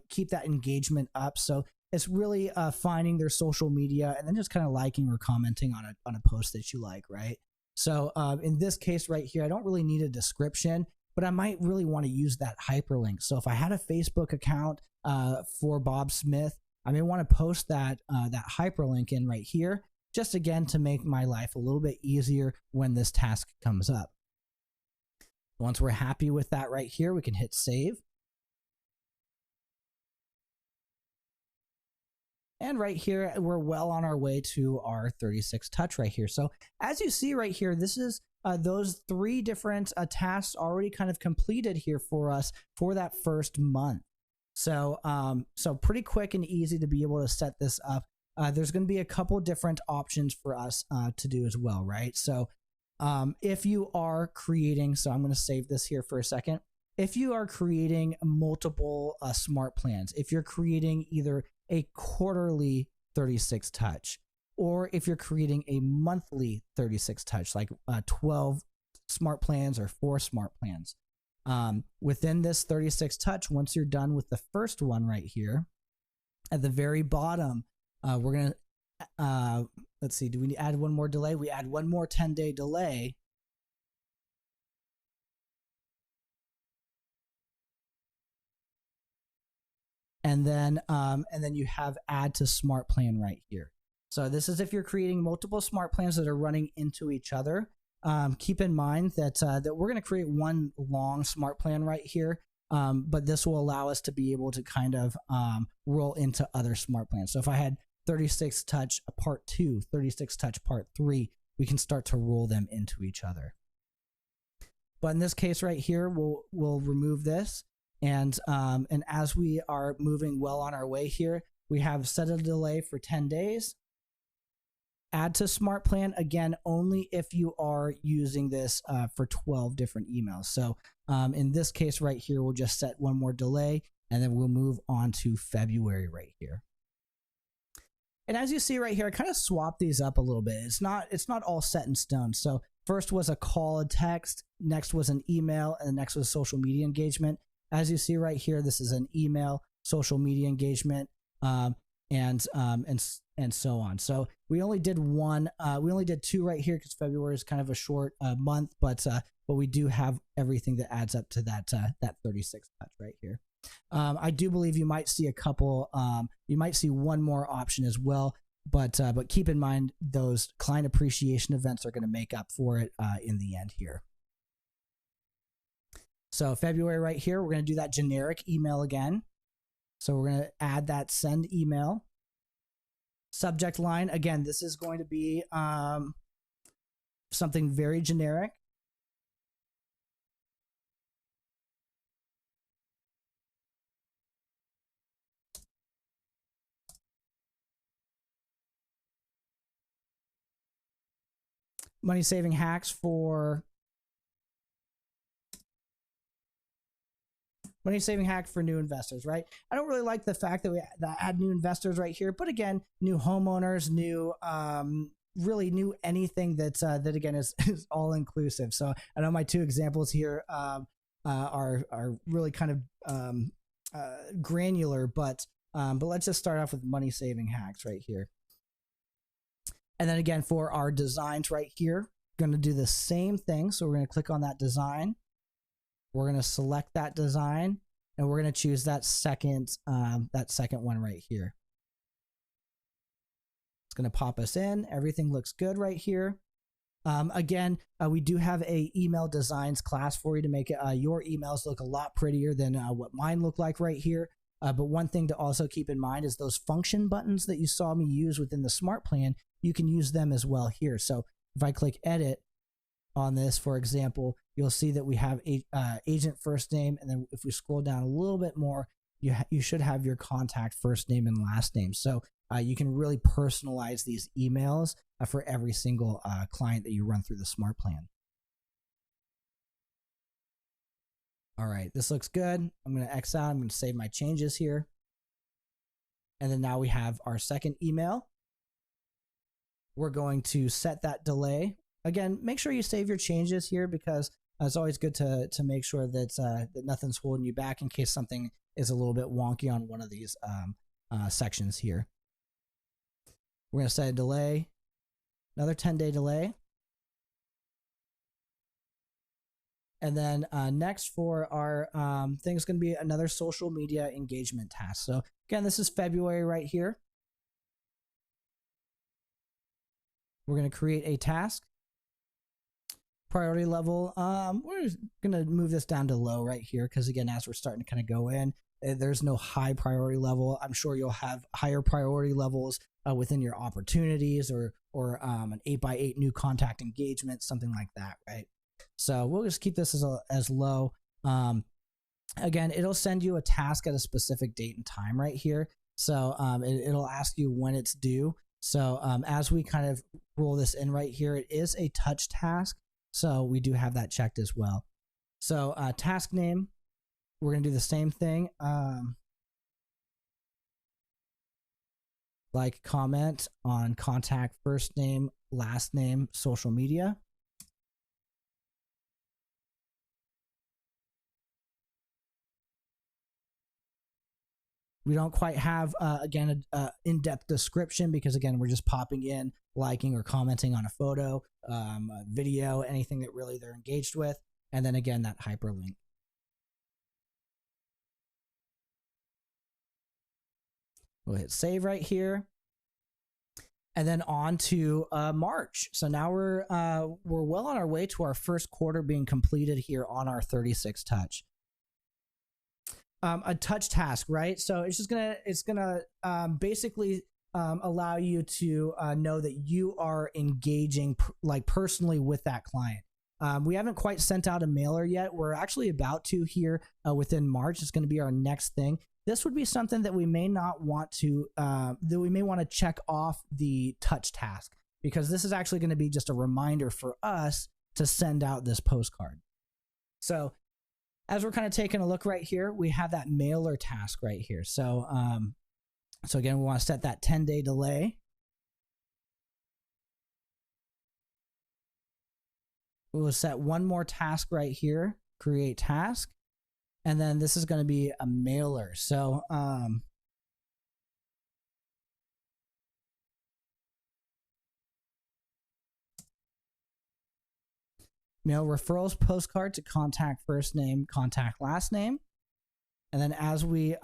keep that engagement up. So it's really finding their social media and then just kind of liking or commenting on a post that you like, right? So in this case right here, I don't really need a description, but I might really want to use that hyperlink. So if I had a Facebook account for Bob Smith, I may want to post that hyperlink in right here, just again to make my life a little bit easier when this task comes up. Once we're happy with that right here, we can hit save. And right here, we're well on our way to our 36 touch right here. So as you see right here, this is those three different tasks already kind of completed here for us for that first month. So, so pretty quick and easy to be able to set this up. There's going to be a couple different options for us to do as well, right? So if you are creating, so I'm going to save this here for a second. If you are creating multiple smart plans, if you're creating either a quarterly 36 touch, or if you're creating a monthly 36 touch, like 12 smart plans or 4 smart plans, within this 36 touch, once you're done with the first one right here, at the very bottom, we're going to, let's see, do we add one more delay? We add one more 10-day delay. And then you have add to smart plan right here. So this is if you're creating multiple smart plans that are running into each other. Keep in mind that that we're going to create one long smart plan right here, but this will allow us to be able to kind of roll into other smart plans. So if I had 36 touch part 2, 36 touch part 3, we can start to roll them into each other. But in this case right here, we'll remove this. And as we are moving well on our way here, we have set a delay for 10 days. Add to smart plan, again, only if you are using this for 12 different emails. So in this case right here, we'll just set one more delay, and then we'll move on to February right here. And as you see right here, I kind of swapped these up a little bit. It's not all set in stone. So first was a call, a text, next was an email, and the next was social media engagement. As you see right here, this is an email, social media engagement, and so on. So we only did one. We only did 2 right here because February is kind of a short month, but we do have everything that adds up to that 36 touch right here. I do believe you might see a couple. You might see one more option as well, but keep in mind those client appreciation events are going to make up for it in the end here. So February right here, we're going to do that generic email again. So we're going to add that send email. Subject line, again, this is going to be something very generic. Money saving hacks for new investors, right? I don't really like the fact that we add new investors right here, but again, new homeowners, new really new anything that again is all inclusive. So I know my 2 examples here are really kind of granular, but let's just start off with money saving hacks right here. And then again, for our designs right here, going to do the same thing. So we're going to click on that design. We're going to select that design, and we're going to choose that second one right here. It's going to pop us in. Everything looks good right here. Again, we do have a email designs class for you to make your emails look a lot prettier than what mine look like right here. But one thing to also keep in mind is those function buttons that you saw me use within the smart plan, you can use them as well here. So if I click edit on this, for example, you'll see that we have agent first name. And then if we scroll down a little bit more, you should have your contact first name and last name. So you can really personalize these emails for every single client that you run through the smart plan. All right, this looks good. I'm going to X out. I'm going to save my changes here. And then now we have our second email. We're going to set that delay. Again, make sure you save your changes here because it's always good to make sure that that nothing's holding you back in case something is a little bit wonky on one of these sections here. We're going to set a delay, another 10-day delay. And then next for our thing is going to be another social media engagement task. So again, this is February right here. We're going to create a task. Priority level, we're going to move this down to low right here because again, as we're starting to kind of go in, there's no high priority level. I'm sure you'll have higher priority levels within your opportunities or or an 8x8 new contact engagement, something like that, right? So we'll just keep this as low. Again, it'll send you a task at a specific date and time right here. So it'll ask you when it's due. So as we kind of roll this in right here, it is a touch task. So we do have that checked as well. So task name, we're going to do the same thing. Like, comment on contact, first name, last name, social media. We don't quite have, again, an in-depth description because, again, we're just popping in, liking or commenting on a photo, a video, anything that really they're engaged with. And then, again, that hyperlink. We'll hit save right here. And then on to March. So now we're well on our way to our first quarter being completed here on our 36 touch. A touch task, right? So it's gonna basically allow you to know that you are engaging like personally with that client. We haven't quite sent out a mailer yet. We're actually about to here within March. It's going to be our next thing. This would be something that we may not want to that we may want to check off the touch task, because this is actually going to be just a reminder for us to send out this postcard. So as we're kind of taking a look right here, we have that mailer task right here. So, so again, we want to set that 10-day delay. We'll set one more task right here, create task. And then this is going to be a mailer. So, mail referrals postcard to contact first name, contact last name. And then as we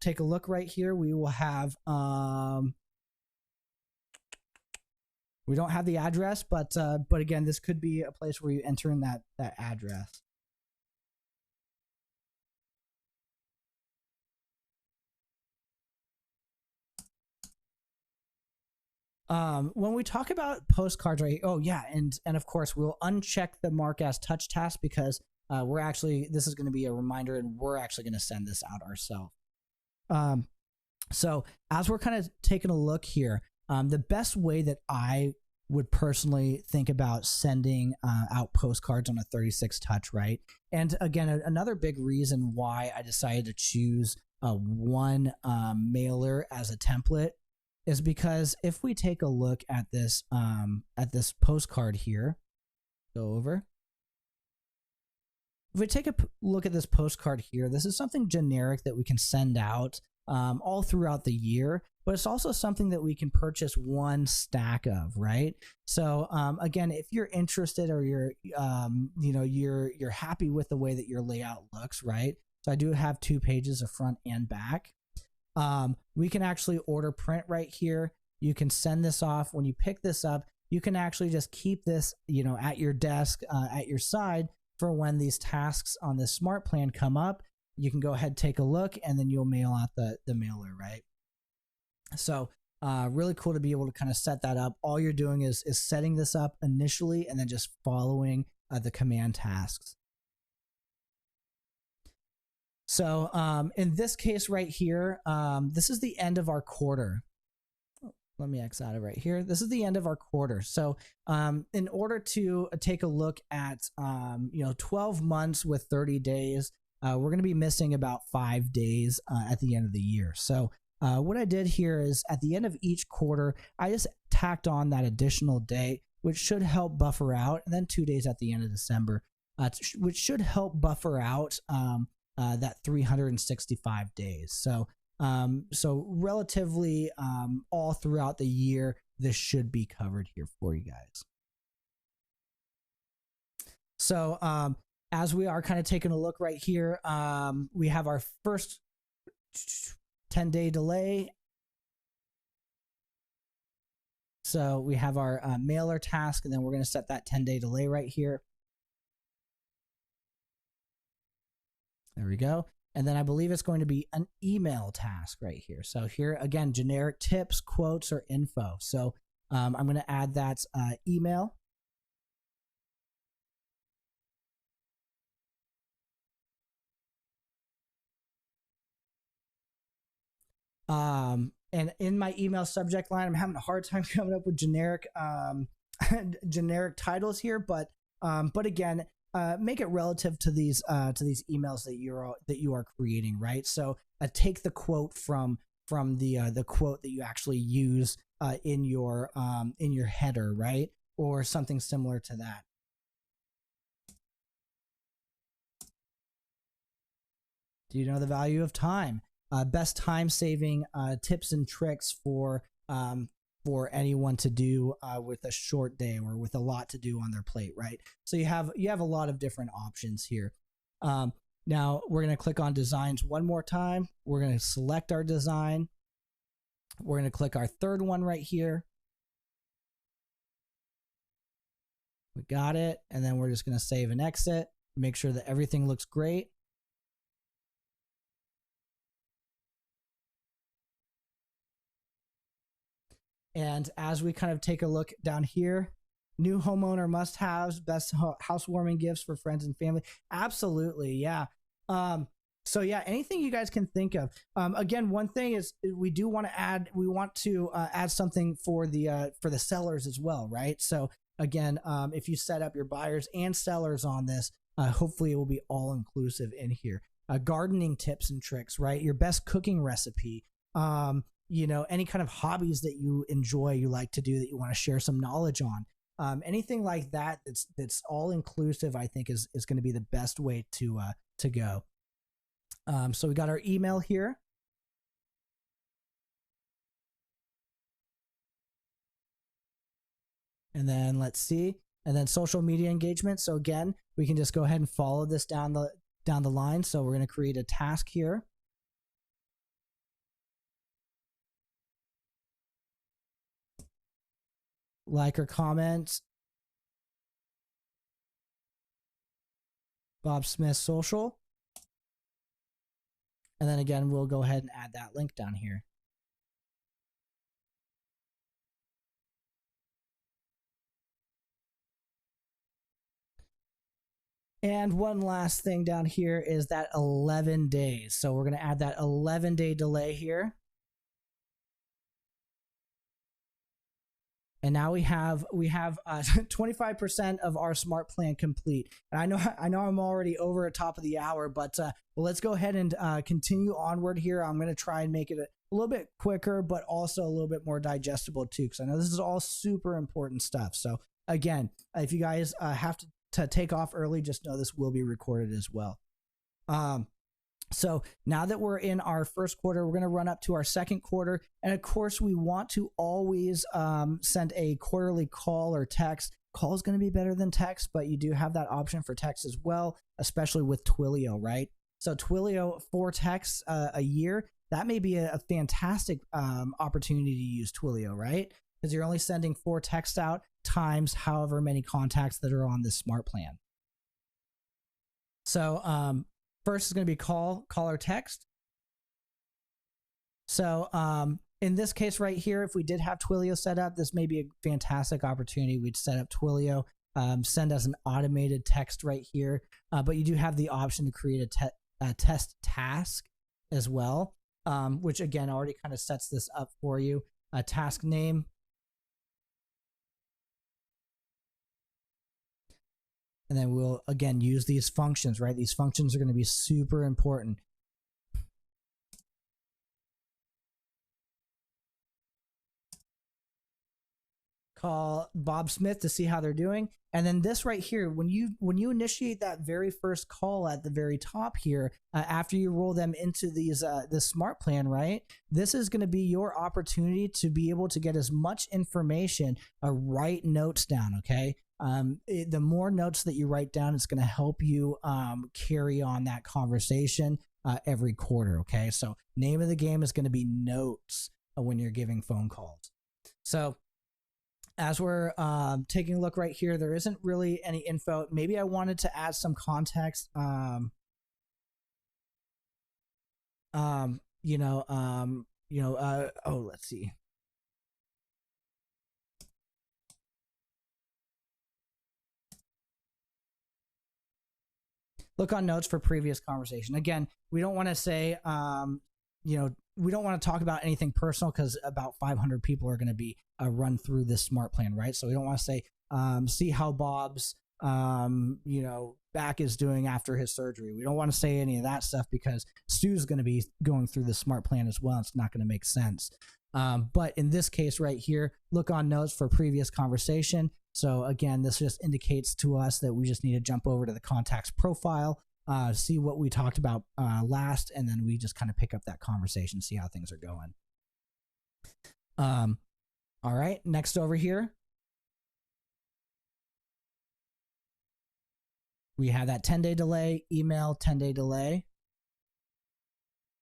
take a look right here, we will have, we don't have the address, but again, this could be a place where you enter in that address. When we talk about postcards, right? Oh yeah, and of course we'll uncheck the mark as touch task because this is going to be a reminder, and we're actually going to send this out ourselves. So as we're kind of taking a look here, the best way that I would personally think about sending out postcards on a 36 touch, right? And again, another big reason why I decided to choose one mailer as a template is because if we take a look at this postcard here, go over. If we take a look at this postcard here, this is something generic that we can send out all throughout the year, but it's also something that we can purchase one stack of, right? So again, if you're interested or you're happy with the way that your layout looks, right? So I do have 2 pages of front and back. We can actually order print right here. You can send this off. When you pick this up, you can actually just keep this, at your desk, at your side for when these tasks on this smart plan come up. You can go ahead, take a look, and then you'll mail out the mailer, right? So really cool to be able to kind of set that up. All you're doing is setting this up initially and then just following the command tasks. So in this case right here, this is the end of our quarter. Let me X out of right here. This is the end of our quarter. So in order to take a look at 12 months with 30 days, we're going to be missing about 5 days at the end of the year. So what I did here is at the end of each quarter, I just tacked on that additional day, which should help buffer out, and then 2 days at the end of December, which should help buffer out that 365 days. So relatively all throughout the year, this should be covered here for you guys. So as we are kind of taking a look right here, we have our first 10-day delay. So we have our mailer task, and then we're going to set that 10-day delay right here. There we go. And then I believe it's going to be an email task right here. So here, again, generic tips, quotes, or info. So I'm going to add that email. And in my email subject line, I'm having a hard time coming up with generic generic titles here, but again, make it relative to these emails that you are creating, right? So take the quote from the quote that you actually use in your header, right, or something similar to that. Do you know the value of time? Best time saving tips and tricks for anyone to do with a short day or with a lot to do on their plate, right? So you have a lot of different options here. Now we're going to click on designs one more time. We're going to select our design. We're going to click our third one right here. We got it. And then we're just going to save and exit. Make sure that everything looks great. And as we kind of take a look down here, new homeowner must-haves, best housewarming gifts for friends and family. Absolutely, yeah. So yeah, anything you guys can think of. Again, one thing is we want to add something for the sellers as well, right? So again, if you set up your buyers and sellers on this, hopefully it will be all inclusive in here. Gardening tips and tricks, right? Your best cooking recipe. Any kind of hobbies that you enjoy, you like to do, that you want to share some knowledge on. Anything like that that's all inclusive, I think is going to be the best way to go. So we got our email here. And then let's see. And then social media engagement. So again, we can just go ahead and follow this down the line. So we're going to create a task here. Like or comment Bob Smith social. And then again, we'll go ahead and add that link down here. And one last thing down here is that 11 days. So we're going to add that 11-day delay here. And now we have 25% of our smart plan complete. And I know I'm already over at top of the hour, but let's go ahead and continue onward here. I'm going to try and make it a little bit quicker, but also a little bit more digestible too, because I know this is all super important stuff. So again, if you guys have to take off early, just know this will be recorded as well. So now that we're in our first quarter, we're going to run up to our second quarter. And of course, we want to always send a quarterly call or text. Call is going to be better than text, but you do have that option for text as well, especially with Twilio, right? So Twilio, 4 texts a year, that may be a fantastic opportunity to use Twilio, right? Because you're only sending 4 texts out times however many contacts that are on this smart plan. So, first is going to be call or text. So in this case right here, if we did have Twilio set up, this may be a fantastic opportunity. We'd set up Twilio, send us an automated text right here. But you do have the option to create a test task as well, which again already kind of sets this up for you. A task name. And then we'll, again, use these functions, right? These functions are going to be super important. Call Bob Smith to see how they're doing. And then this right here, when you initiate that very first call at the very top here, after you roll them into this smart plan, right? This is going to be your opportunity to be able to get as much information, write notes down, okay? The more notes that you write down, it's going to help you carry on that conversation every quarter, okay? So name of the game is going to be notes when you're giving phone calls. So as we're taking a look right here, there isn't really any info. Maybe I wanted to add some context. Let's see. look on notes for previous conversation. Again, we don't want to say, we don't want to talk about anything personal because about 500 people are going to be run through this smart plan, right? So we don't want to say, see how Bob's, back is doing after his surgery. We don't want to say any of that stuff because Stu's going to be going through the smart plan as well. It's not going to make sense. But in this case right here, look on notes for previous conversation. So again, this just indicates to us that we just need to jump over to the contacts profile, see what we talked about last, and then we just kind of pick up that conversation, see how things are going. All right, next over here, we have that 10-day delay, email 10-day delay.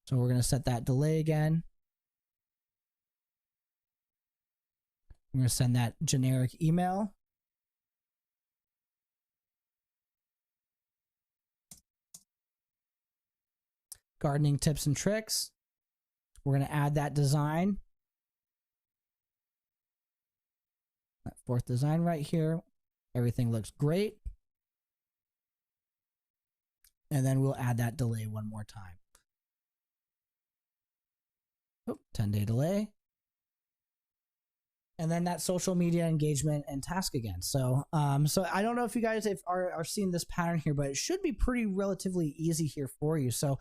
So we're going to set that delay again. We're going to send that generic email. Gardening tips and tricks. We're going to add that design. That fourth design right here. Everything looks great. And then we'll add that delay one more time. 10-day delay. And then that social media engagement and task again. So I don't know if you guys are seeing this pattern here, but it should be pretty relatively easy here for you. So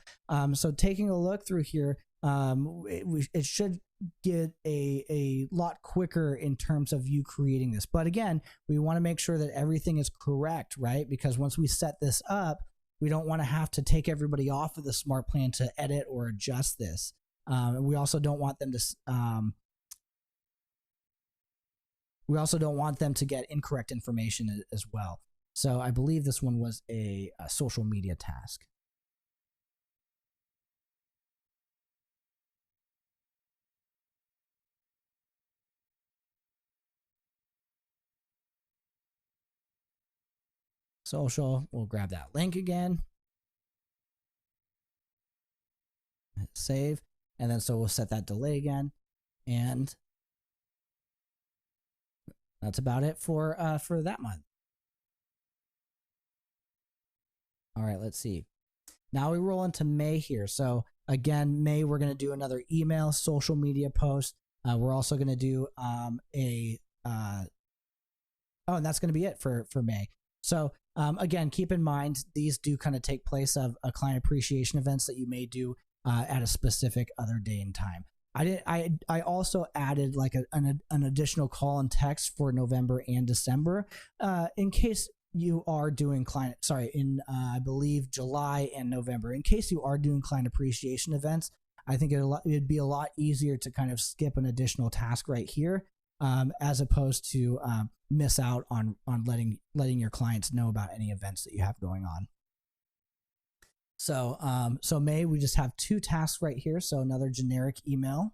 taking a look through here, it should get a lot quicker in terms of you creating this. But again, we want to make sure that everything is correct, right? Because once we set this up, we don't want to have to take everybody off of the smart plan to edit or adjust this. We also don't want them to get incorrect information as well. So I believe this one was a social media task. Social, we'll grab that link again. Hit save. And then so we'll set that delay again. And that's about it for that month. All right, let's see. Now we roll into May here. So again, May, we're going to do another email, social media post. We're also going to do and that's going to be it for May. So again, keep in mind, these do kind of take place of a client appreciation events that you may do at a specific other day and time. I also added like an additional call and text for November and December in case you are doing I believe July and November. In case you are doing client appreciation events, I think it'd be a lot easier to kind of skip an additional task right here as opposed to miss out on letting your clients know about any events that you have going on. So May, we just have 2 tasks right here. So another generic email.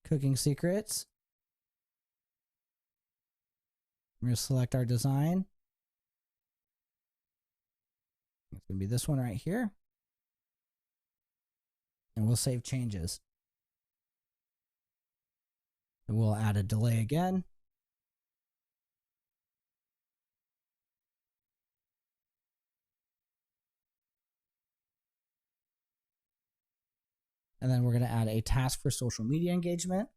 Cooking secrets. We're going to select our design. It's going to be this one right here. And we'll save changes. And we'll add a delay again. And then we're going to add a task for social media engagement.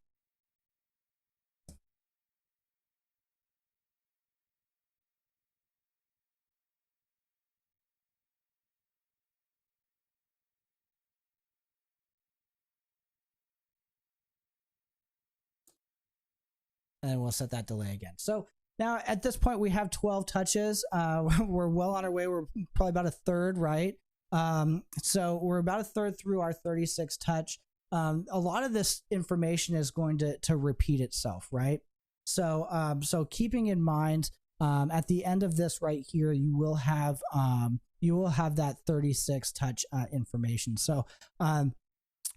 And then we'll set that delay again. So now at this point, we have 12 touches. We're well on our way. We're probably about a third, right? So we're about a third through our 36 touch. A lot of this information is going to repeat itself, right? So keeping in mind, at the end of this right here, you will have that 36 touch information. So I'm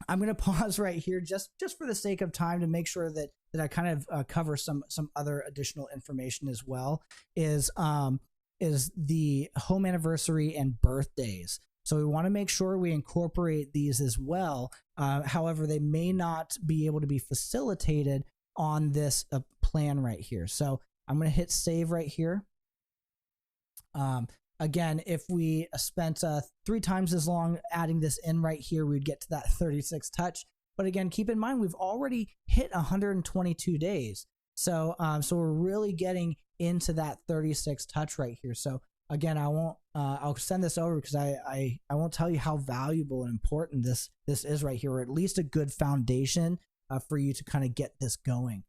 going to pause right here just for the sake of time to make sure that I kind of cover some other additional information as well. Is the home anniversary and birthdays. So we want to make sure we incorporate these as well. However, they may not be able to be facilitated on this plan right here. So I'm going to hit save right here. Again, if we spent 3 times as long adding this in right here, we'd get to that 36 touch. But again, keep in mind, we've already hit 122 days. So, so we're really getting into that 36 touch right here. So again, I'll send this over because I won't tell you how valuable and important this is right here, or at least a good foundation for you to kind of get this going.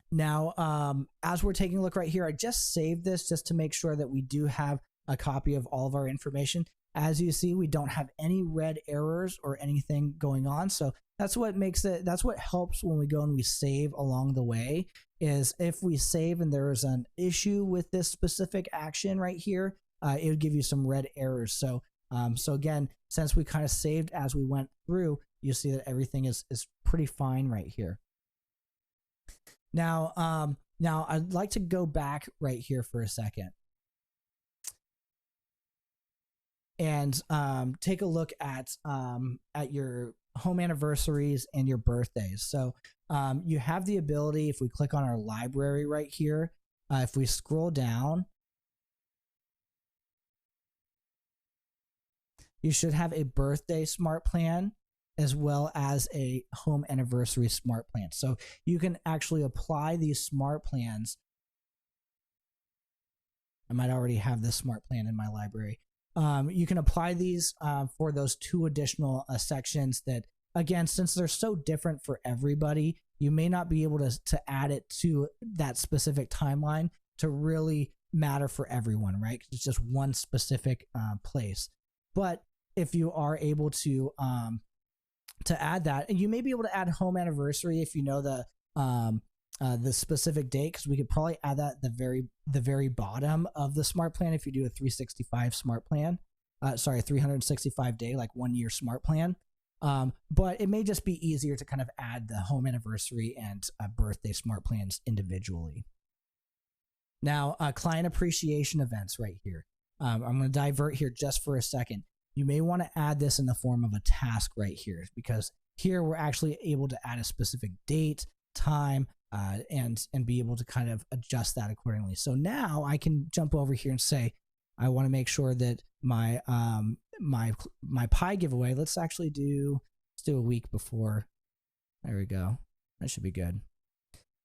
Now, as we're taking a look right here, I just saved this just to make sure that we do have a copy of all of our information. As you see, we don't have any red errors or anything going on. So that's what makes it, that's what helps when we go and we save along the way, is if we save and there is an issue with this specific action right here, it would give you some red errors. So, so again, since we kind of saved as we went through, you see that everything is pretty fine right here. Now, now I'd like to go back right here for a second and take a look at your home anniversaries and your birthdays. So you have the ability, if we click on our library right here, if we scroll down, you should have a birthday smart plan as well as a home anniversary smart plan. So you can actually apply these smart plans. I might already have this smart plan in my library. You can apply these for those 2 additional sections that, again, since they're so different for everybody, you may not be able to add it to that specific timeline to really matter for everyone, right? 'Cause it's just one specific place. But if you are able to add that, and you may be able to add home anniversary if you know the specific date, because we could probably add that at the very bottom of the smart plan if you do a 365 smart plan. Sorry, 365 day, like 1 year smart plan. But it may just be easier to kind of add the home anniversary and birthday smart plans individually. Now, client appreciation events right here. I'm going to divert here just for a second. You may want to add this in the form of a task right here, because here we're actually able to add a specific date, time, and be able to kind of adjust that accordingly. So now I can jump over here and say, I want to make sure that my my pie giveaway, let's do a week before. There we go. That should be good.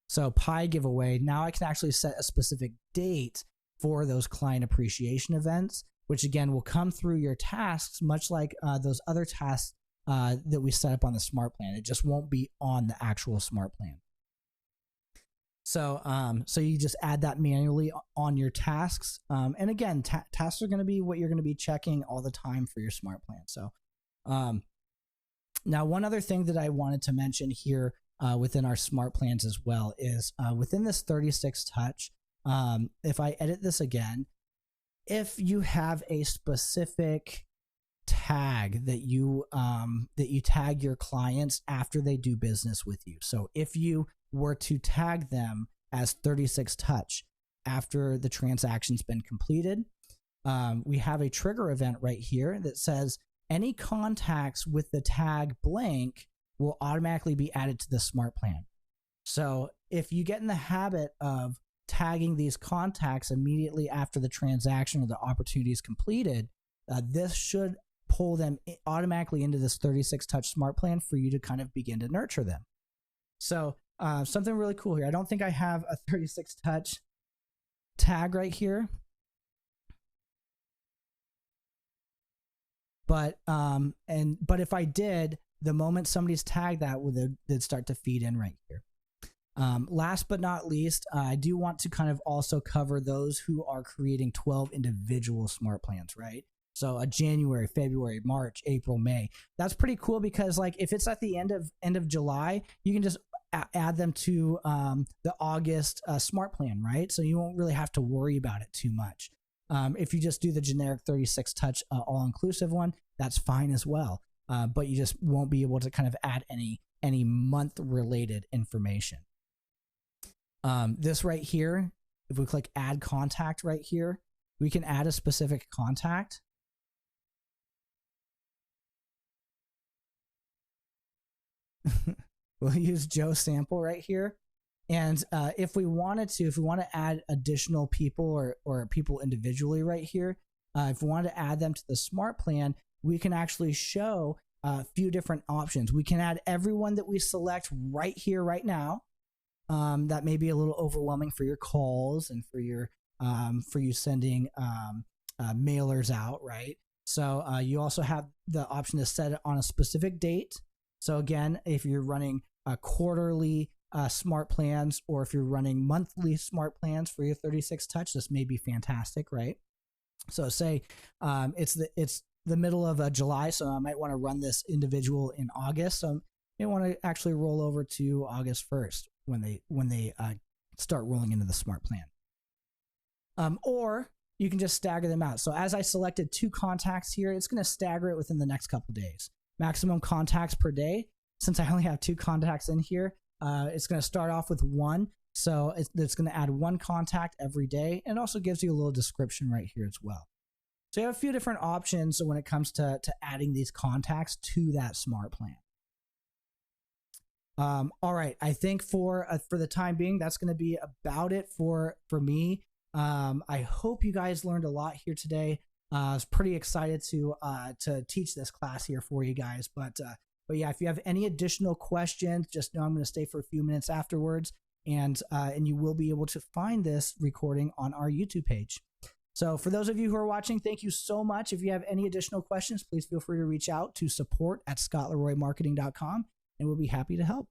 So pie giveaway, now I can actually set a specific date for those client appreciation events, which again will come through your tasks, much like those other tasks that we set up on the smart plan. It just won't be on the actual smart plan. So, so you just add that manually on your tasks. And again, tasks are going to be what you're going to be checking all the time for your smart plan. So, now one other thing that I wanted to mention here within our smart plans as well is within this 36 touch, if I edit this again, if you have a specific tag that you tag your clients after they do business with you. So if you were to tag them as 36 touch after the transaction's been completed, we have a trigger event right here that says any contacts with the tag blank will automatically be added to the smart plan. So if you get in the habit of tagging these contacts immediately after the transaction or the opportunity is completed, this should pull them automatically into this 36 touch smart plan for you to kind of begin to nurture them. So something really cool here. I don't think I have a 36 touch tag right here, but if I did, the moment somebody's tagged that, they'd start to feed in right here. Last but not least, I do want to kind of also cover those who are creating 12 individual smart plans, right? So a January, February, March, April, May. That's pretty cool because like if it's at the end of July, you can just add them to the August smart plan, right? So you won't really have to worry about it too much. If you just do the generic 36 touch all-inclusive one, that's fine as well. But you just won't be able to kind of add any month related information. This right here, if we click add contact right here, we can add a specific contact. we'll use Joe's sample right here. And if we want to add additional people or people individually right here, if we wanted to add them to the Smart Plan, we can actually show a few different options. We can add everyone that we select right here, right now. That may be a little overwhelming for your calls and for you sending mailers out, right? So you also have the option to set it on a specific date. So again, if you're running quarterly smart plans, or if you're running monthly smart plans for your 36 touch, this may be fantastic, right? So say it's the middle of July, so I might want to run this individual in August. So I may want to actually roll over to August 1st when they start rolling into the smart plan. Or you can just stagger them out. So as I selected 2 contacts here, it's going to stagger it within the next couple days. Maximum contacts per day. Since I only have 2 contacts in here, it's going to start off with 1. So it's going to add 1 contact every day. And it also gives you a little description right here as well. So you have a few different options when it comes to adding these contacts to that smart plan. All right. I think for the time being, that's going to be about it for me. I hope you guys learned a lot here today. I was pretty excited to teach this class here for you guys. But yeah, if you have any additional questions, just know I'm going to stay for a few minutes afterwards, and you will be able to find this recording on our YouTube page. So for those of you who are watching, thank you so much. If you have any additional questions, please feel free to reach out to support@scottleroymarketing.com, and we'll be happy to help.